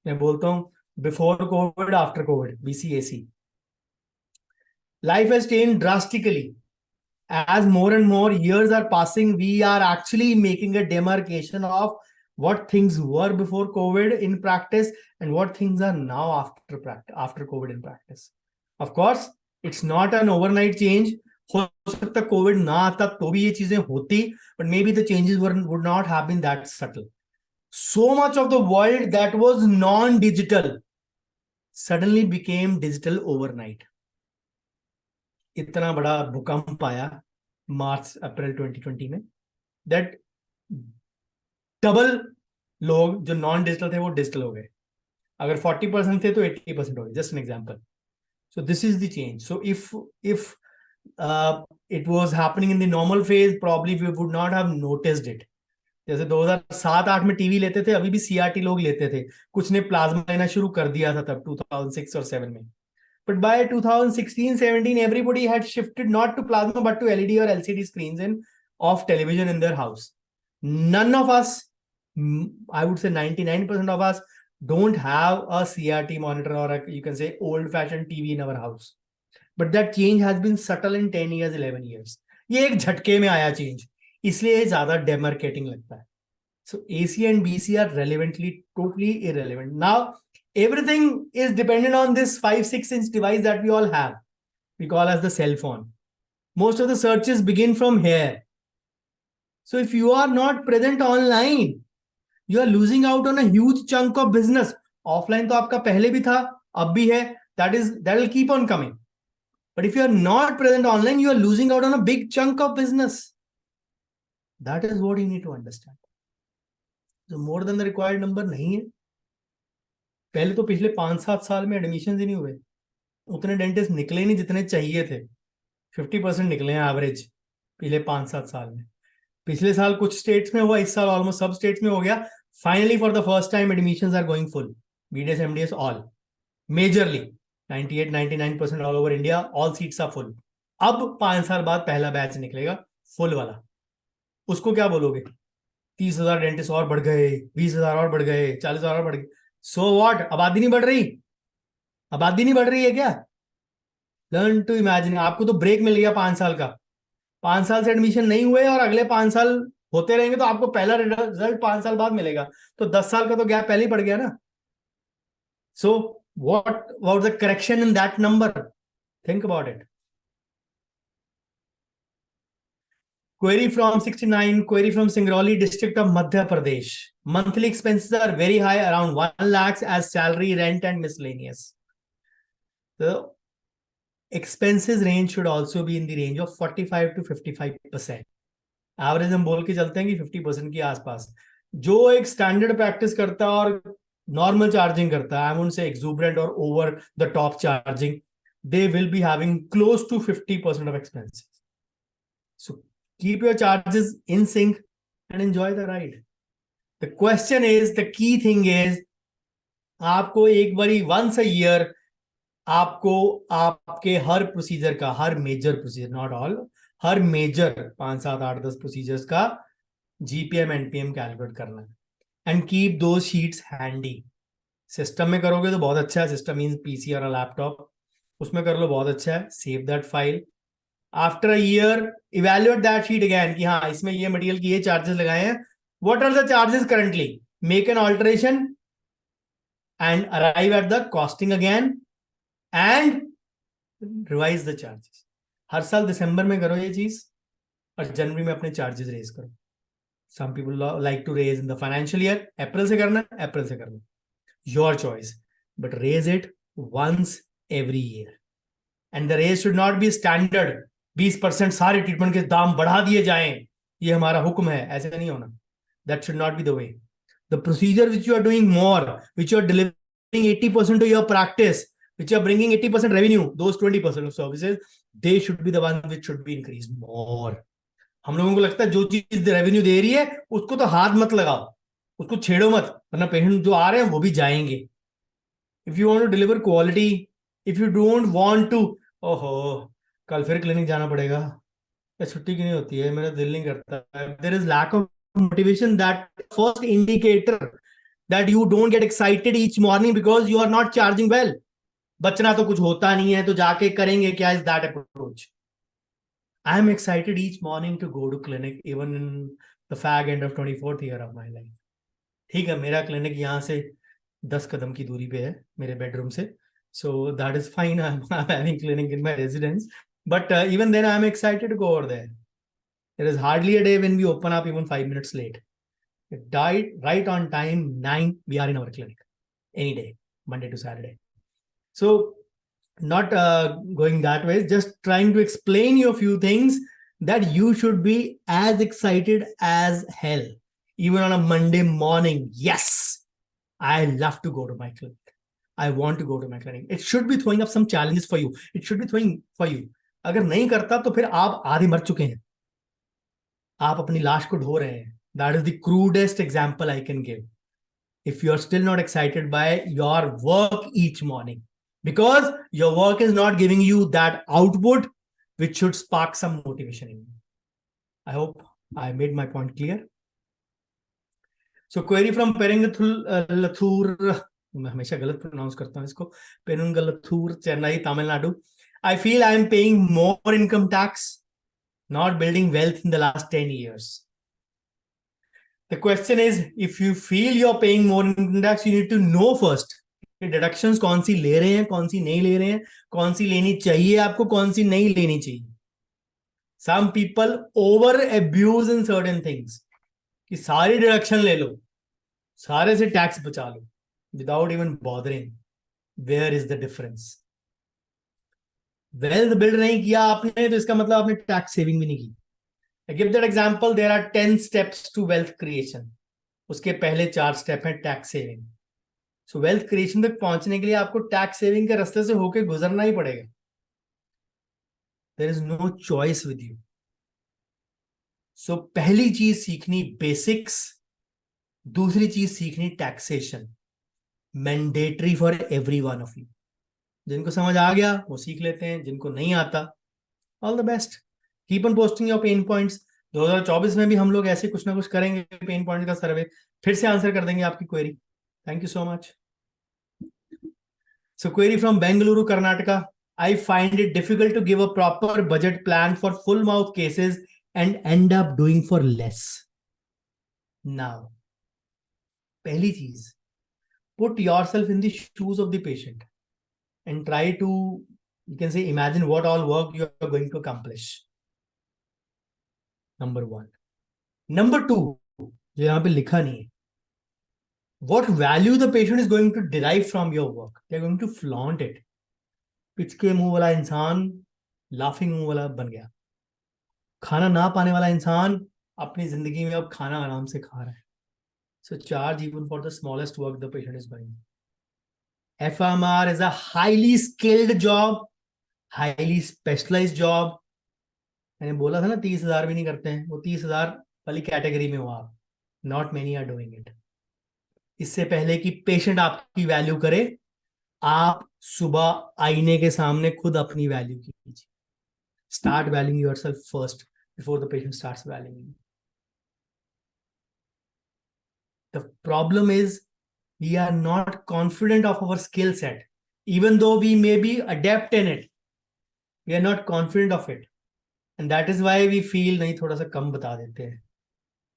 मैं बोलता हूं before Covid, after Covid, BCAC. Life has changed drastically. As more and more years are passing, we are actually making a demarcation of what things were before COVID in practice and what things are now after COVID in practice. Of course, it's not an overnight change. हो सकता Covid ना आता तो भी ये चीजें होती, but maybe the changes would not have been that subtle. So much of the world that was non-digital suddenly became digital overnight. इतना बड़ा भूकंप आया मार्च अप्रैल 2020 में, that डबल लोग जो नॉन डिजिटल थे वो डिजिटल हो गए. अगर 40% थे तो 80% हो गए. Just an example. So this is the change. So if it was happening in the normal phase, probably we would not have noticed it. जैसे 2007-8 में टीवी लेते थे, अभी भी CRT लोग लेते थे. कुछ ने प्लाज्मा लेना शुरू कर दिया था तब 2006 और 7 में. But by 2016-17, everybody had shifted not to plasma but to LED or LCD screens and of television in their house. None of us, I would say 99% of us, don't have a CRT monitor or you can say old-fashioned TV in our house. But that change has been subtle in 10 years, 11 years. ये एक झटके में आया change, इसलिए ज्यादा demarcating लगता है. So AC and BC are relevantly totally irrelevant. Now Everything is dependent on this 5-6 inch device that we all have. We call as the cell phone. Most of the searches begin from here. So if you are not present online, you are losing out on a huge chunk of business. Offline तो आपका पहले भी था, अब भी है. That will keep on coming. But if you are not present online, you are losing out on a big chunk of business. That is what you need to understand. So more than the required number नहीं है. पहले तो पिछले 5-7 साल में admission ही नहीं हुए. उतने डेंटिस्ट निकले नहीं जितने चाहिए थे. 50% निकले हैं एवरेज पिछले 5-7 साल में. पिछले साल कुछ स्टेट्स में हुआ, इस साल ऑलमोस्ट सब स्टेट्स में हो गया. Finally for the first time admissions are going full. BDS MDS all majorly 98-99% all over India, all seats are full. अब 5 साल बाद पहला बैच निकलेगा फुल वाला. उसको क्या बोलोगे? 30,000 डेंटिस्ट और बढ़ गए, 20,000 और बढ़ गए, 40,000 और बढ़ गए. So what? आबादी नहीं बढ़ रही? आबादी नहीं बढ़ रही है क्या? Learn to imagine. आपको तो ब्रेक मिल गया 5 साल का. 5 साल से एडमिशन नहीं हुए और अगले 5 साल होते रहेंगे तो आपको पहला रिजल्ट 5 साल बाद मिलेगा. तो 10 साल का तो गैप पहले ही पड़ गया ना. सो what was the correction in that number? Think about it. Query from 69, query from Singrauli district of Madhya Pradesh. Monthly expenses are very high, around 1 lakh as salary, rent and miscellaneous. The expenses range should also be in the range of 45 to 55%. Average हम बोल के चलते हैं कि 50% के आसपास. जो एक स्टैंडर्ड प्रैक्टिस करता है और नॉर्मल चार्जिंग करता है, आई वोंट से एक्सूबरेंट और over the top charging, they will be having close to 50% of expenses. So keep your charges in sync and enjoy the ride. The question is, the key thing is, आपको एक बारी once a year आपको आपके हर procedure का, हर major procedure, not all, हर major 5, 7, 8, 10 procedures का GPM NPM कैलकुलेट करना है. And keep two sheets handy. System में करोगे तो बहुत अच्छा है. सिस्टम मींस PC और लैपटॉप. उसमें कर लो, बहुत अच्छा है. Save that file. After a year evaluate that sheet again कि हाँ, इसमें ये मटेरियल की ये चार्जेस लगाए हैं. What are the charges currently? Make an alteration and arrive at the costing again and revise the charges. हर साल दिसंबर में करो ये चीज और जनवरी में अपने चार्जेस रेज करो. Some people like to raise in the financial year. अप्रैल से करना, अप्रैल से करना, your choice, but raise it once every year. And the raise should not be standard. 20% सारे ट्रीटमेंट के दाम बढ़ा दिए जाएं, ये हमारा हुक्म है, ऐसे नहीं होना. That should not be the way. The procedure which you are doing more, which you are delivering 80% of your practice, which you are bringing 80% revenue, those 20% of services, they should be the one which should be increased more. हम लोगों को लगता है जो चीज revenue दे रही है उसको तो हाथ मत लगाओ, उसको छेड़ो मत, वरना पेशेंट जो आ रहे हैं वो भी जाएंगे. If you want to deliver quality, if you don't want to, ओहो कल फिर क्लिनिक जाना पड़ेगा, छुट्टी क्यों नहीं होती है, मेरा दिल नहीं करता. There is lack of motivation. That first indicator that you don't get excited each morning because you are not charging well. बचना तो कुछ होता नहीं है तो जाके करेंगे क्या? Is that approach? I am excited each morning to go to clinic, even in the fag end of 24th year of my life. ठीक है, मेरा क्लिनिक यहाँ से 10 कदम की दूरी पे है मेरे बेडरूम से. So that is fine. I'm having clinic in my residence. But even then I'm excited to go over there. There is hardly a day when we open up even 5 minutes late. Right on time, 9, we are in our clinic. Any day, Monday to Saturday. So not going that way, just trying to explain you a few things that you should be as excited as hell even on a Monday morning. Yes, I love to go to my clinic. I want to go to my clinic. It should be throwing up some challenges for you. It should be throwing for you. अगर नहीं करता तो फिर आप आधे मर चुके हैं, आप अपनी लाश को ढो रहे हैं. That is the crudest example I can give. If you are still not excited by your work each morning, because your work is not giving you that output which should spark some motivation in you. I hope I made my point clear. So query from Perungalathoor, मैं हमेशा गलत pronounce करता हूँ इसको, Perungalathoor, Chennai, Tamil Nadu. I feel I am paying more income tax, not building wealth in the last 10 years. The question is, if you feel you're paying more income tax, you need to know first कि deductions कौन सी ले रहे हैं, कौन सी नहीं ले रहे हैं, कौन सी लेनी चाहिए आपको, कौन सी नहीं लेनी चाहिए. Some people over abuse in certain things, कि सारी डिडक्शन ले लो, सारे से टैक्स बचा लो, without even bothering where is the difference. Wealth build नहीं किया आपने तो इसका मतलब आपने टैक्स सेविंग भी नहीं की. I give that example. There are 10 steps to wealth creation. उसके पहले 4 स्टेप हैं टैक्स सेविंग. सो वेल्थ क्रिएशन तक पहुंचने के लिए आपको टैक्स सेविंग के रास्ते से होके गुजरना ही पड़ेगा. There is no choice with you. So पहली चीज सीखनी बेसिक्स, दूसरी चीज सीखनी taxation. Mandatory for every one of you. जिनको समझ आ गया वो सीख लेते हैं, जिनको नहीं आता all the best. Keep on posting your pen points. 2024 में भी हम लोग ऐसे कुछ ना कुछ करेंगे, पेन पॉइंट का सर्वे, फिर से आंसर कर देंगे आपकी query. Thank you so much. So query from Bengaluru, Karnataka. I find it difficult to give a proper budget plan for full mouth cases and end up doing for less. Now, पहली चीज, put yourself in the shoes of the patient and try to, you can say, imagine what all work you are going to accomplish. Number one. Number two, जो यहाँ पे लिखा नहीं है, what value the patient is going to derive from your work. They are going to flaunt it. पिचके मुंह वाला इंसान laughing मुंह वाला बन गया. खाना ना पाने वाला इंसान अपनी जिंदगी में अब खाना आराम से खा रहा है. So charge even for the smallest work the patient is doing. FMR is a highly skilled job, highly specialized job. मैंने बोला था ना 30,000 भी नहीं करते हैं, वो 30,000 वाली कैटेगरी में हो आप. Not many are doing it. इससे पहले कि पेशेंट आपकी वैल्यू करे, आप सुबह आईने के सामने खुद अपनी वैल्यू कीजिए. Start valuing yourself first before the patient starts valuing you. The problem is we are not confident of our skill set. Even though we may be adept in it, we are not confident of it. And that is why we feel नहीं, थोड़ा सा कम बता देते हैं.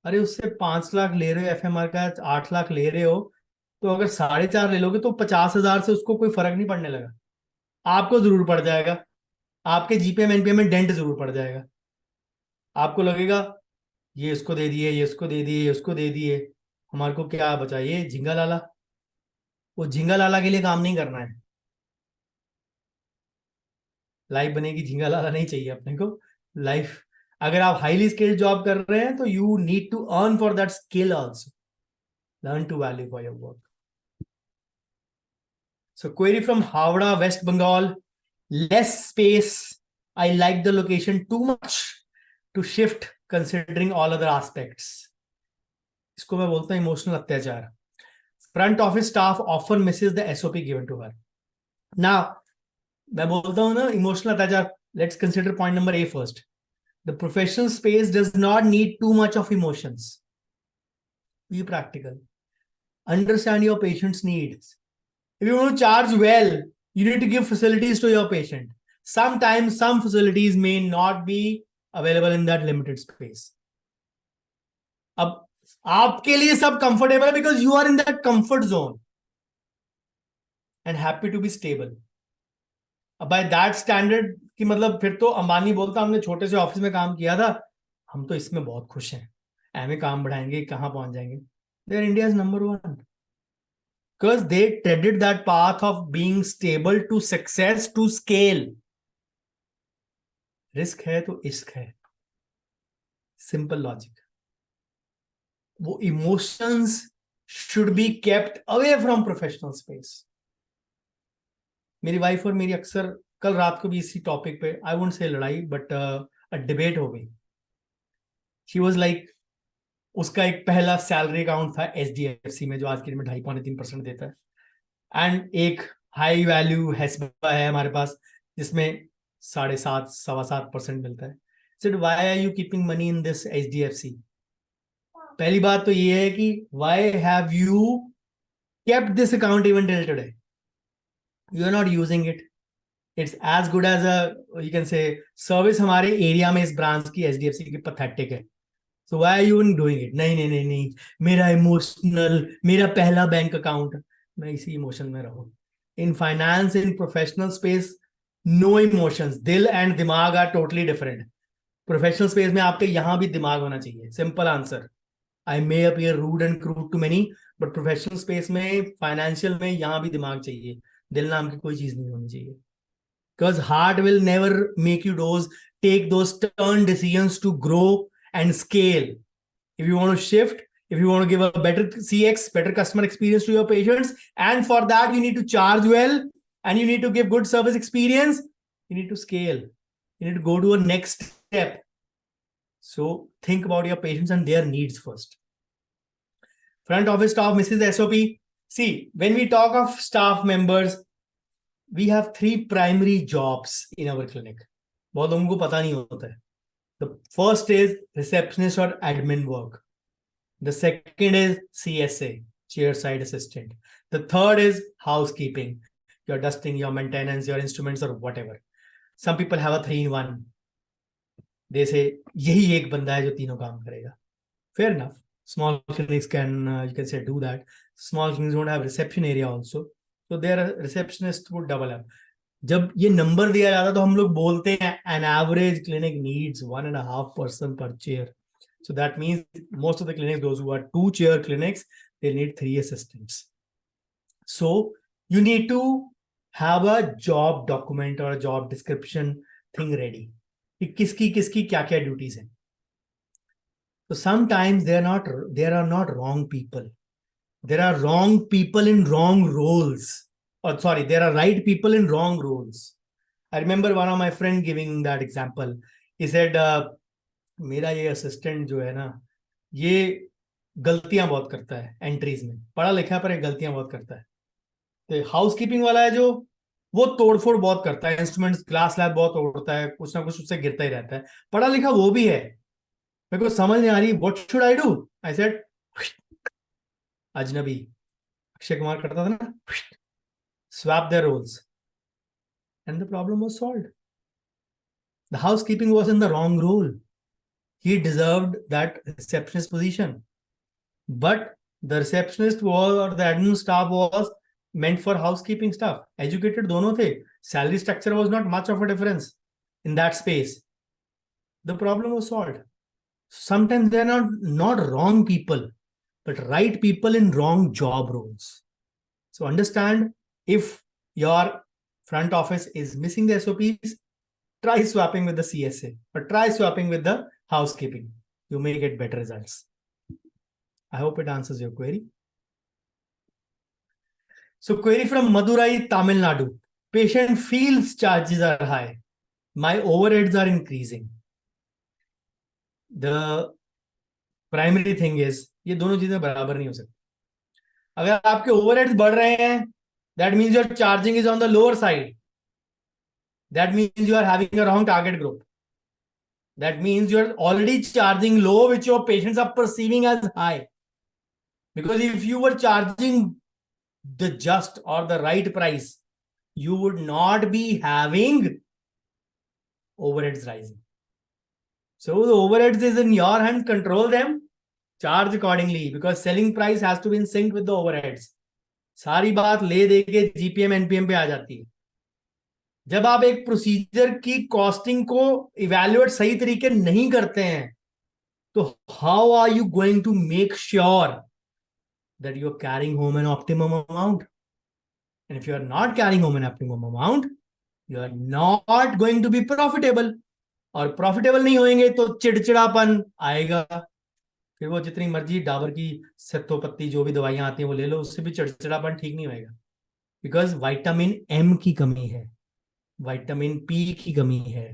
अरे उससे 5 लाख ले रहे हो, एफएमआर का 8 लाख ले रहे हो, तो अगर 4.5 ले लोगे तो 50,000 से उसको कोई फर्क नहीं पड़ने लगा. आपको जरूर पड़ जाएगा. आपके जीपीएम एनपीएम में डेंट जरूर पड़ जाएगा. आपको लगेगा ये इसको दे दिए, ये इसको दे दिए, ये उसको दे दिए, हमारे को क्या बचा, ये झिंगा लाला. वो झिंगा लाला के लिए काम नहीं करना है. लाइफ बनेगी, झिंगा लाला नहीं चाहिए अपने को. लाइफ, अगर आप हाईली स्किल्ड जॉब कर रहे हैं तो you need to earn for that skill also. Learn to value for your work. So query from Howrah, West Bengal. Less space. I like the location too much to shift considering all other aspects. इसको मैं बोलता हूँ emotional अत्याचार. Front office staff often misses the SOP given to her. Now, मैं बोलता हूँ ना emotional अत्याचार. Let's consider point number A first. The professional space does not need too much of emotions. Be practical. Understand your patient's needs. If you want to charge well, you need to give facilities to your patient. Sometimes some facilities may not be available in that limited space. अब आपके लिए सब comfortable है because you are in that comfort zone and happy to be stable. अब by that standard कि मतलब फिर तो अंबानी बोलता हमने छोटे से ऑफिस में काम किया था, हम तो इसमें बहुत खुश हैं, ऐसे काम बढ़ाएंगे, कहाँ पहुंच जाएंगे. They are India's number one. Because they treaded that path of being stable to success to scale. Risk है तो इश्क है. Simple logic. वो emotions should be kept away from professional space. मेरी वाइफ और मेरी अक्सर कल रात को भी इसी टॉपिक पे, आई वोंट से लड़ाई बट डिबेट हो गई. शी वाज लाइक, उसका एक पहला सैलरी अकाउंट था एचडीएफसी में जो आज की डेट में 2.5-3% देता है, एंड एक हाई वैल्यू हैसबा है हमारे पास जिसमें 7.5-7.25% मिलता है. Said why are you keeping money in this HDFC? पहली बात तो ये है कि why have you kept this account even till today? You are not using it. It's as good as a, you can say, service हमारे area में इस branch की एचडीएफसी की पैथेटिक है. So why are you doing it? नहीं नहीं नहीं नहीं, मेरा इमोशनल, मेरा पहला बैंक अकाउंट. मैं इसी इमोशन में रहूं. In finance, in professional space, no emotions. दिल and दिमाग are totally different. Professional space में आपके यहां भी दिमाग होना चाहिए. Simple answer. I may appear rude and crude to many, but professional space में, financial में यहां भी दिमाग चाहिए. दिल नाम की कोई चीज नहीं होनी चाहिए. Because heart will never make you take those turn decisions to grow and scale. If you want to shift, if you want to give a better CX, better customer experience to your patients, and for that you need to charge well and you need to give good service experience, you need to scale. You need to go to a next step. So think about your patients and their needs first. Front office staff misses the SOP. See, when we talk of staff members, we have 3 primary jobs in our clinic. बहुत लोगों को पता नहीं होता है. The first is receptionist or admin work. The second is CSA, chair side assistant. The third is housekeeping, your dusting, your maintenance, your instruments or whatever. Some people have a 3-in-1. They say यही एक बंदा है जो तीनों काम करेगा. Fair enough. Small clinics can, you can say, do that. Small clinics don't have reception area also. So their receptionist would double up. जब ये नंबर दिया जाता तो हम लोग बोलते हैं an average clinic needs 1.5 person per chair. So that means most of the clinics, those who are 2-chair clinics, they need 3 assistants. So you need to have a job document or a job description thing ready. कि किसकी किसकी क्या क्या duties हैं. So sometimes there are not wrong people. There are wrong people in wrong roles. Or sorry, there are right people in wrong roles. I remember one of my friend giving that example. He said, मेरा ये assistant जो है ना, ये गलतियां बहुत करता है एंट्रीज में. पढ़ा लिखा है पर ये गलतियां बहुत करता है. तो हाउस कीपिंग वाला है जो, वो तोड़फोड़ बहुत करता है. इंस्ट्रूमेंट्स, ग्लास लैब बहुत तोड़ता है, कुछ ना कुछ उससे गिरता ही रहता है. पढ़ा लिखा वो भी है. मेरे को समझ नहीं आ रही, what should I do. I said अजनबी अक्षय कुमार करता था ना, swap their roles, and the problem was solved. The housekeeping was in the wrong role. He deserved that receptionist position, but the receptionist was, or the admin staff was meant for housekeeping staff. Educated दोनों थे. Salary structure was not much of a difference in that space. The problem was solved. Sometimes they are not wrong people, but right people in wrong job roles. So understand, if your front office is missing the SOPs, try swapping with the CSA or try swapping with the housekeeping. You may get better results. I hope it answers your query. So query from Madurai, Tamil Nadu. Patient feels charges are high. My overheads are increasing. The primary thing is, ये दोनों चीजें बराबर नहीं हो सकती. अगर आपके overheads बढ़ रहे हैं, that means your charging is on the lower side. That means you are having a wrong target group. That means you are already charging low, which your patients are perceiving as high. Because if you were charging the just or the right price, you would not be having overheads rising. So the overheads is in your hand, control them, charge accordingly, because selling price has to be in sync with the overheads. सारी बात ले दे के GPM NPM पे आ जाती है. जब आप एक प्रोसीजर की कॉस्टिंग को इवैल्यूएट सही तरीके नहीं करते हैं, तो how are you going to make sure that you are carrying home an optimum amount? And if you are not carrying home an optimum amount, you are not going to be profitable. और profitable नहीं होंगे तो चिड़चिड़ापन आएगा. फिर वो जितनी मर्जी डाबर की सत्तोपत्ती जो भी दवाइयां आती हैं वो ले लो, उससे भी चिड़चिड़ापन ठीक नहीं होएगा. बिकॉज विटामिन एम की कमी है, विटामिन पी की कमी है,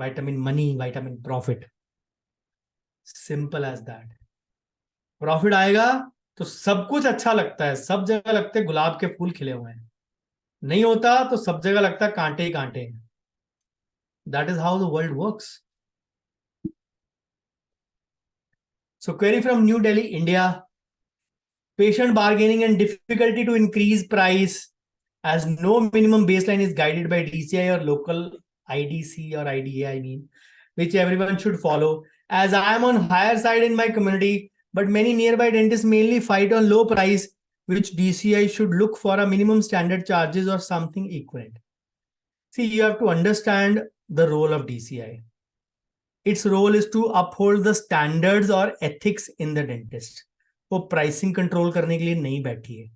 vitamin money, vitamin profit. Simple as that. Profit आएगा तो सब कुछ अच्छा लगता है, सब जगह लगते हैं गुलाब के फूल खिले हुए हैं. नहीं होता तो सब जगह लगता है कांटे ही कांटे हैं. That is how the world works. So query from New Delhi, India. Patient bargaining and difficulty to increase price as no minimum baseline is guided by DCI or local IDC or IDA, I mean, which everyone should follow. As I am on higher side in my community, but many nearby dentists mainly fight on low price which DCI should look for a minimum standard charges or something equivalent. See, you have to understand the role of DCI. Its role is to uphold the standards or ethics in the dentist. वो pricing control करने के लिए नहीं बैठी है.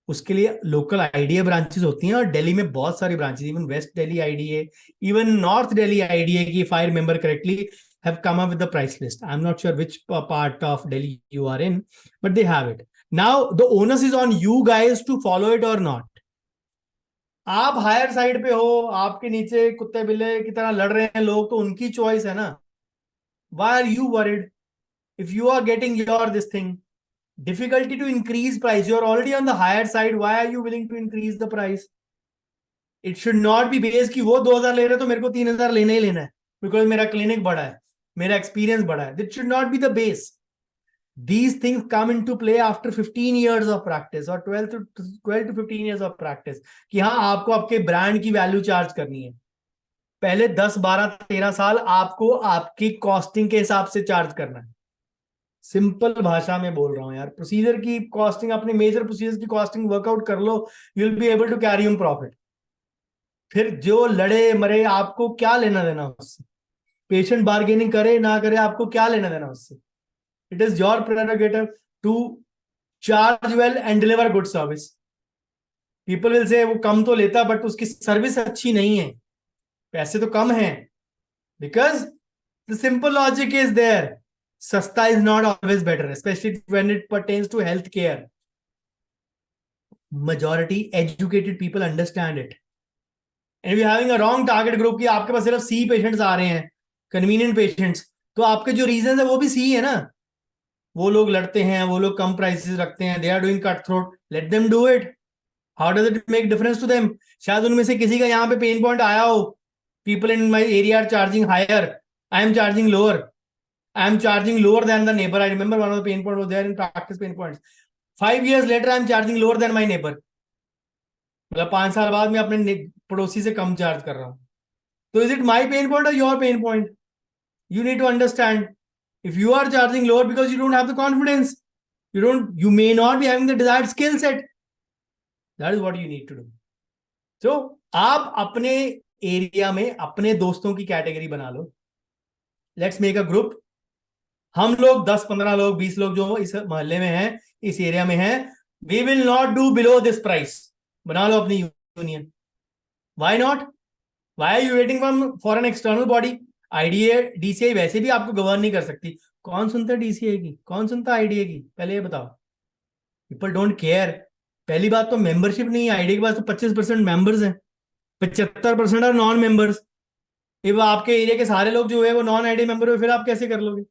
उसके लिए local IDA branches होती हैं और दिल्ली में बहुत सारी branches, even west Delhi IDA, even north Delhi IDA की, if I remember correctly, have come up with the price list. I'm not sure which part of Delhi you are in, but they have it. Now the onus is on you guys to follow it or not. आप higher side पे हो, आपके नीचे कुत्ते बिल्ले की तरह लड़ रहे हैं लोग, तो उनकी चॉइस है ना. Why are you worried? If you are getting your this thing, difficulty to increase price, you're already on the higher side, why are you willing to increase the price? It should not be based कि वो 2000 ले रहे तो मेरे को 3000 लेना ही लेना है because मेरा क्लिनिक बड़ा है, मेरा एक्सपीरियंस बड़ा है. That should not be the base. These things come into play after 15 years of practice or 12 to 15 years of practice कि हाँ आपको आपके ब्रांड की वैल्यू चार्ज करनी है. पहले 10 12 13 साल आपको आपकी कॉस्टिंग के हिसाब से चार्ज करना है. सिंपल भाषा में बोल रहा हूं यार. प्रोसीजर की कॉस्टिंग, अपने मेजर प्रोसीजर की कॉस्टिंग वर्कआउट कर लो, you will be able to carry on profit. फिर जो लड़े मरे, आपको क्या लेना देना उससे. पेशेंट बार्गेनिंग करे ना करे, आपको क्या लेना देना उससे. It is your prerogative to charge well and deliver good service. People will say वो कम तो लेता बट उसकी सर्विस अच्छी नहीं है, पैसे तो कम हैं. Because the simple logic is there. सस्ता is not always better, especially when it pertains to healthcare. Majority educated people understand it. And if you're having a wrong target group कि आपके पास सिर्फ C पेशेंट्स आ रहे हैं, convenient patients, तो आपके जो reason है वो भी C है ना. वो लोग लड़ते हैं, वो लोग कम प्राइसेस रखते हैं, they are doing cutthroat, let them do it. How does it make difference to them? शायद उनमें से किसी का यहाँ पे पेन पॉइंट आया हो. People in my area are charging higher, I am charging lower. I am charging lower than the neighbor. I remember one of the pain points was there in practice pain points. 5 years later, I am charging lower than my neighbor. मतलब 5 साल बाद मैं अपने पड़ोसी से कम charge कर रहा हूँ. तो is it my pain point or your pain point? You need to understand. If you are charging lower because you don't have the confidence, you may not be having the desired skill set. That is what you need to do. So आप अपने area में अपने दोस्तों की category बना लो. Let's make a group. हम लोग 10-15 लोग 20 लोग जो इस मोहल्ले में हैं, इस एरिया में हैं, we will not do below this price. बना लो अपनी union. Why not? Why are you waiting for an external body? IDA DCI वैसे भी आपको गवर्न नहीं कर सकती. कौन सुनता है डीसीआई की, कौन सुनता है आईडीए की? पहले ये बताओ. People don't care. पहली बात तो मेंबरशिप नहीं है. आईडीए के पास तो 25% मेंबर्स हैं, 75% आर नॉन मेंबर्स. ये आपके एरिया के सारे लोग जो है वो नॉन आईडीए मेंबर हुए, फिर आप कैसे कर लोगे?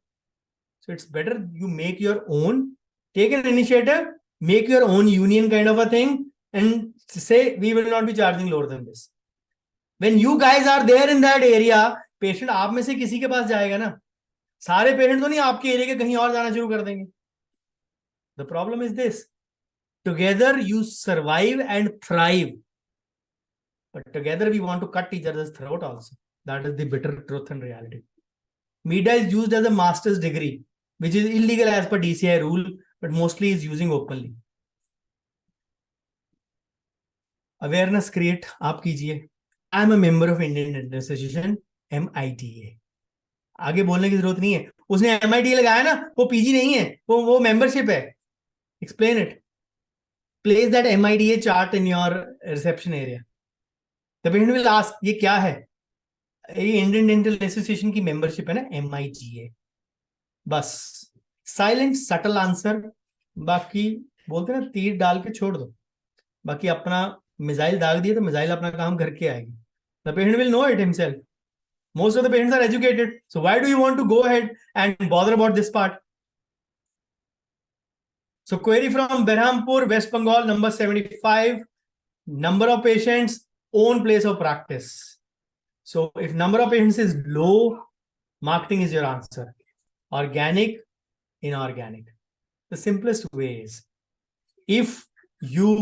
So it's better you make your own, take an initiative, make your own union kind of a thing and say we will not be charging lower than this. When you guys are there in that area, patient आप में से किसी के पास जाएगा ना. सारे patient तो नहीं आपके एरिया के कहीं और जाना शुरू कर देंगे. The problem is this. Together you survive and thrive. But together we want to cut each other's throat also. That is the bitter truth and reality. Media is used as a master's degree, which is illegal as per DCI rule, but mostly is using openly. Awareness create आप कीजिए. I am a member of Indian Dentist Association, MITA. आगे बोलने की जरूरत नहीं है. उसने MITA लगाया ना, वो PG नहीं है, वो membership है. Explain it. Place that MITA chart in your reception area. The patient will ask, ये क्या है? ये इंडियन डेंटल एसोसिएशन की मेंबरशिप है ना, MITA. बस साइलेंट सटल आंसर. बाकी बोलते ना तीर डाल के छोड़ दो. बाकी अपना मिसाइल दाग दिए तो मिसाइल अपना काम करके आएगी. The patient will know it himself. Most of the patients are educated. So why do you want to go ahead and bother about this part? So query from Berhampur, west Bengal, number 75. Number of patients, own place of practice. So if number of patients is low, marketing is your answer. Organic, inorganic. The simplest way is, if you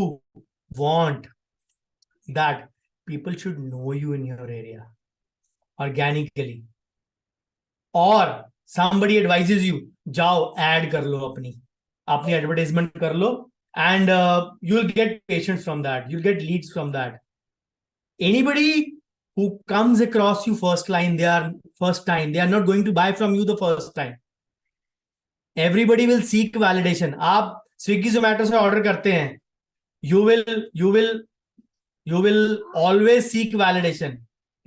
want that people should know you in your area organically, or somebody advises you, जाओ ad कर लो, अपनी advertisement कर लो, and you'll get patients from that, you'll get leads from that. Anybody who comes across you first time, they are not going to buy from you the first time. Everybody will seek validation. आप स्विगी जोमेटो से order करते हैं, you will you will you will always seek validation.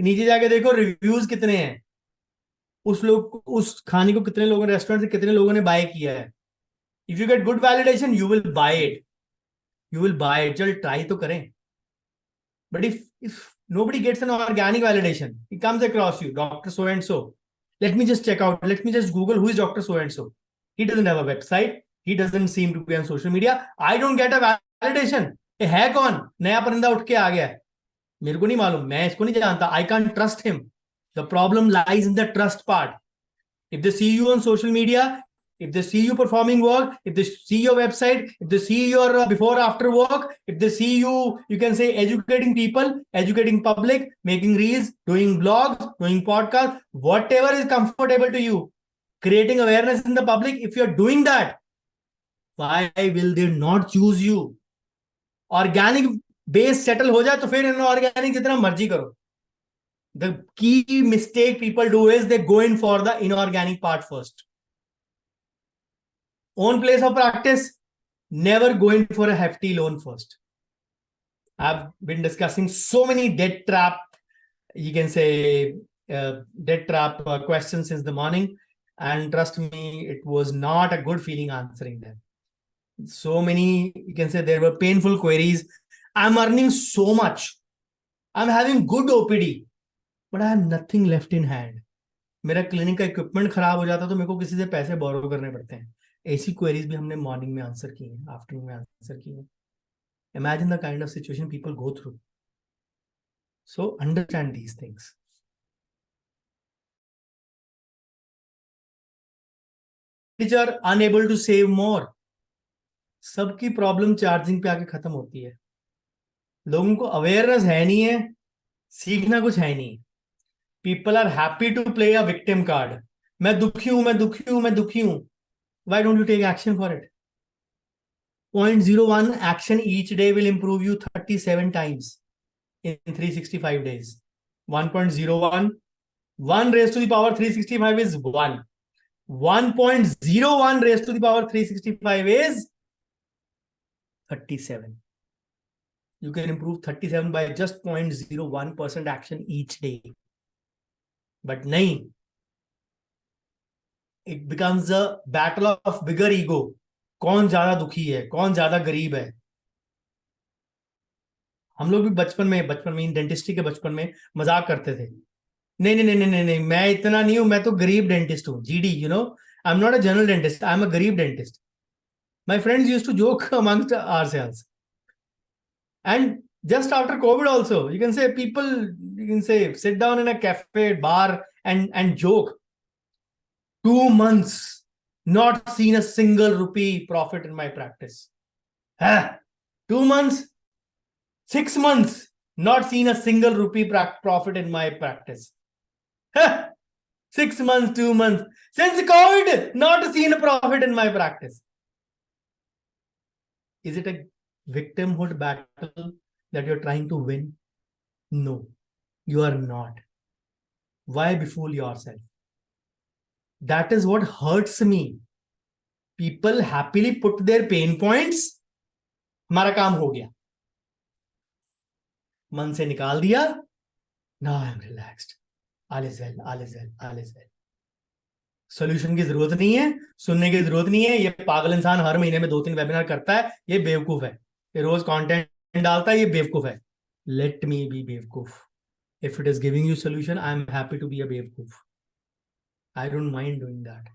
नीचे जाके देखो reviews कितने हैं, उस खाने को कितने लोगों ने, रेस्टोरेंट से कितने लोगों ने बाय किया है. If you get good validation you will buy it, you will buy it. चल ट्राई तो करें. But if nobody gets an organic validation, he comes across you, Dr. So and so. Let me just check out. Let me just Google who is Dr. So and so. He doesn't have a website. He doesn't seem to be on social media. I don't get a validation. ये है कौन? नया परिंदा उठ के आ गया है. मेरे को नहीं मालूम, मैं इसको नहीं जानता. I can't trust him. The problem lies in the trust part. If they see you on social media, if they see you performing work, if they see your website, if they see your before after work, if they see you, you can say educating people, educating public, making reels, doing blogs, doing podcasts, whatever is comfortable to you, creating awareness in the public. If you're doing that, why will they not choose you? Organic base settle हो जाए तो फिर inorganic जितना मर्जी करो. The key mistake people do is they go in for the inorganic part first. Own place of practice, never go in for a hefty loan first. I've been discussing so many debt trap, you can say debt trap questions since the morning, and trust me, it was not a good feeling answering them. So many, you can say there were painful queries. I'm earning so much, I'm having good OPD, but I have nothing left in hand. मेरा clinic का equipment खराब हो जाता तो मेरे को किसी से पैसे बोरो करने पड़ते हैं. ऐसी क्वेरीज भी हमने मॉर्निंग में आंसर की है, आफ्टरनून में आंसर की है. Imagine the kind of situation people go through. So understand these things. Teacher unable to save more. सबकी प्रॉब्लम चार्जिंग पे आके खत्म होती है. लोगों को अवेयरनेस है नहीं है, सीखना कुछ है नहीं. People are happy to play a victim card. मैं दुखी हूं, मैं दुखी हूं, मैं दुखी हूं. Why don't you take action for it? 0.01 action each day will improve you 37 times in 365 days. 1.01, 1 raised to the power 365 is 1. 1.01 raised to the power 365 is 37. You can improve 37 by just 0.01% action each day. But nahi, it becomes a battle of bigger ego. कौन ज्यादा दुखी है, कौन ज्यादा गरीब है. हम लोग भी बचपन में डेंटिस्ट्री के बचपन में मजाक करते थे. नहीं नहीं नहीं नहीं नहीं, मैं इतना नहीं हूं, मैं तो गरीब डेंटिस्ट हूं. GD, you know, I am not a general dentist, I am a गरीब dentist. My friends used to joke amongst ourselves. And just after COVID also, you can say people, you can say sit down in a cafe, bar and joke. 2 months not seen a single rupee profit in my practice. 2 months, 6 months not seen a single rupee profit in my practice. 6 months, 2 months since COVID, not seen a profit in my practice. Is it a victimhood battle that you're trying to win? No, you are not. Why befool yourself? That is what hurts me. People happily put their pain points. हमारा काम हो गया, मन से निकाल दिया. Now I'm relaxed. All is well, all is well, all is well. Solution की जरूरत नहीं है, सुनने की जरूरत नहीं है. ये पागल इंसान हर महीने में 2-3 वेबिनार करता है, ये बेवकूफ है. ये रोज कंटेंट डालता है, ये बेवकूफ है. लेट मी बी बेवकूफ. If it is giving you solution, I am happy to be a बेवकूफ. I don't mind doing that.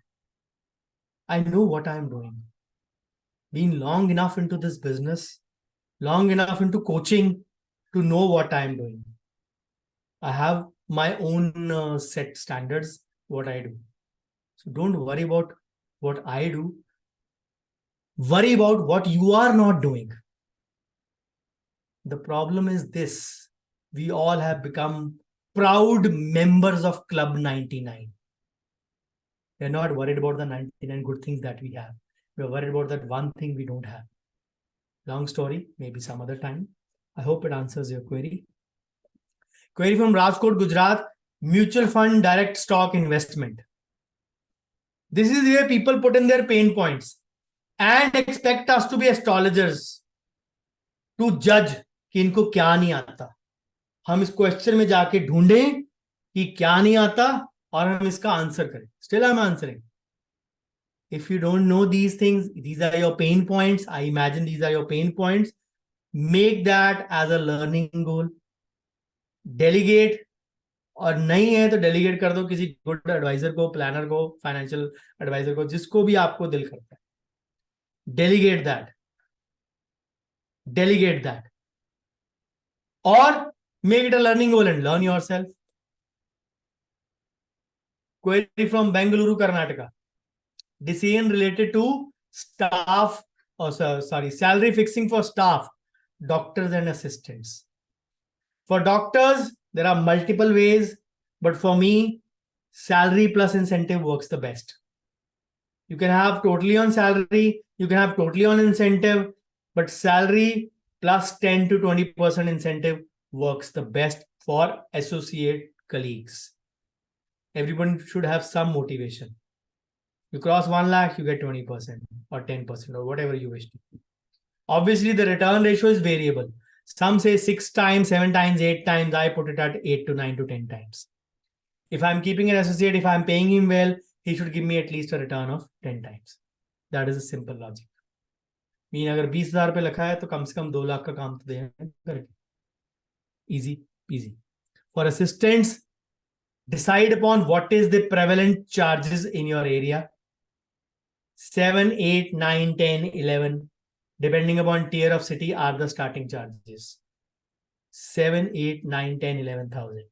I know what I am doing. Been long enough into this business, long enough into coaching to know what I am doing. I have my own set standards, what I do. So don't worry about what I do. Worry about what you are not doing. The problem is this: we all have become proud members of Club 99. We're not worried about the 99 good things that we have. We're worried about that one thing we don't have. Long story, maybe some other time. I hope it answers your query. Query from Rajkot, Gujarat. Mutual fund direct stock investment. This is where people put in their pain points and expect us to be astrologers to judge कि इनको क्या नहीं आता. हम इस question में जाके ढूंढें कि क्या नहीं आता और हम इसका आंसर करें. Still I'm answering. If you don't know these things, these are your pain points. I imagine these are your pain points. Make that as a learning goal. Delegate. और नहीं है तो डेलीगेट कर दो किसी गुड एडवाइजर को, planner को, financial adviser को, जिसको भी आपको दिल करता है. डेलीगेट दैट और make it a learning goal and learn yourself. Query from Bengaluru, Karnataka. Decision related to staff, salary fixing for staff, doctors and assistants. For doctors, there are multiple ways, but for me, salary plus incentive works the best. You can have totally on salary, you can have totally on incentive, but salary plus 10 to 20% incentive works the best for associate colleagues. Everyone should have some motivation. You cross 1 lakh, you get 20% or 10% or whatever you wish to. Obviously, the return ratio is variable. Some say 6 times, 7 times, 8 times. I put it at 8 to 9 to 10 times. If I'm keeping an associate, if I'm paying him well, he should give me at least a return of 10 times. That is a simple logic. Mean अगर 20,000 पे लिखा है तो कम से कम 2 लाख का काम तो दे. Easy peasy. For assistants, decide upon what is the prevalent charges in your area. 7, 8, 9, 10, 11, depending upon tier of city, are the starting charges. 7, 8, 9, 10, 11,000.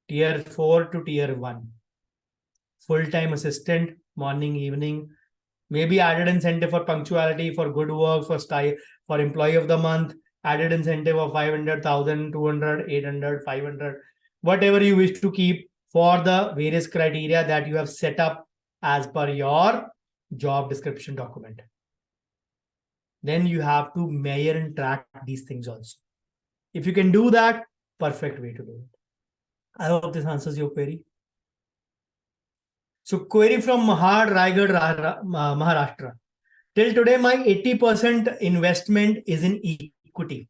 Tier 4 to tier 1. Full-time assistant, morning, evening. Maybe added incentive for punctuality, for good work, for employee of the month. Added incentive of 500,000, 200, 800, 500. Whatever you wish to keep for the various criteria that you have set up as per your job description document. Then you have to measure and track these things also. If you can do that, perfect way to do it. I hope this answers your query. So query from Mahad, Raigad, Maharashtra. Till today, my 80% investment is in equity.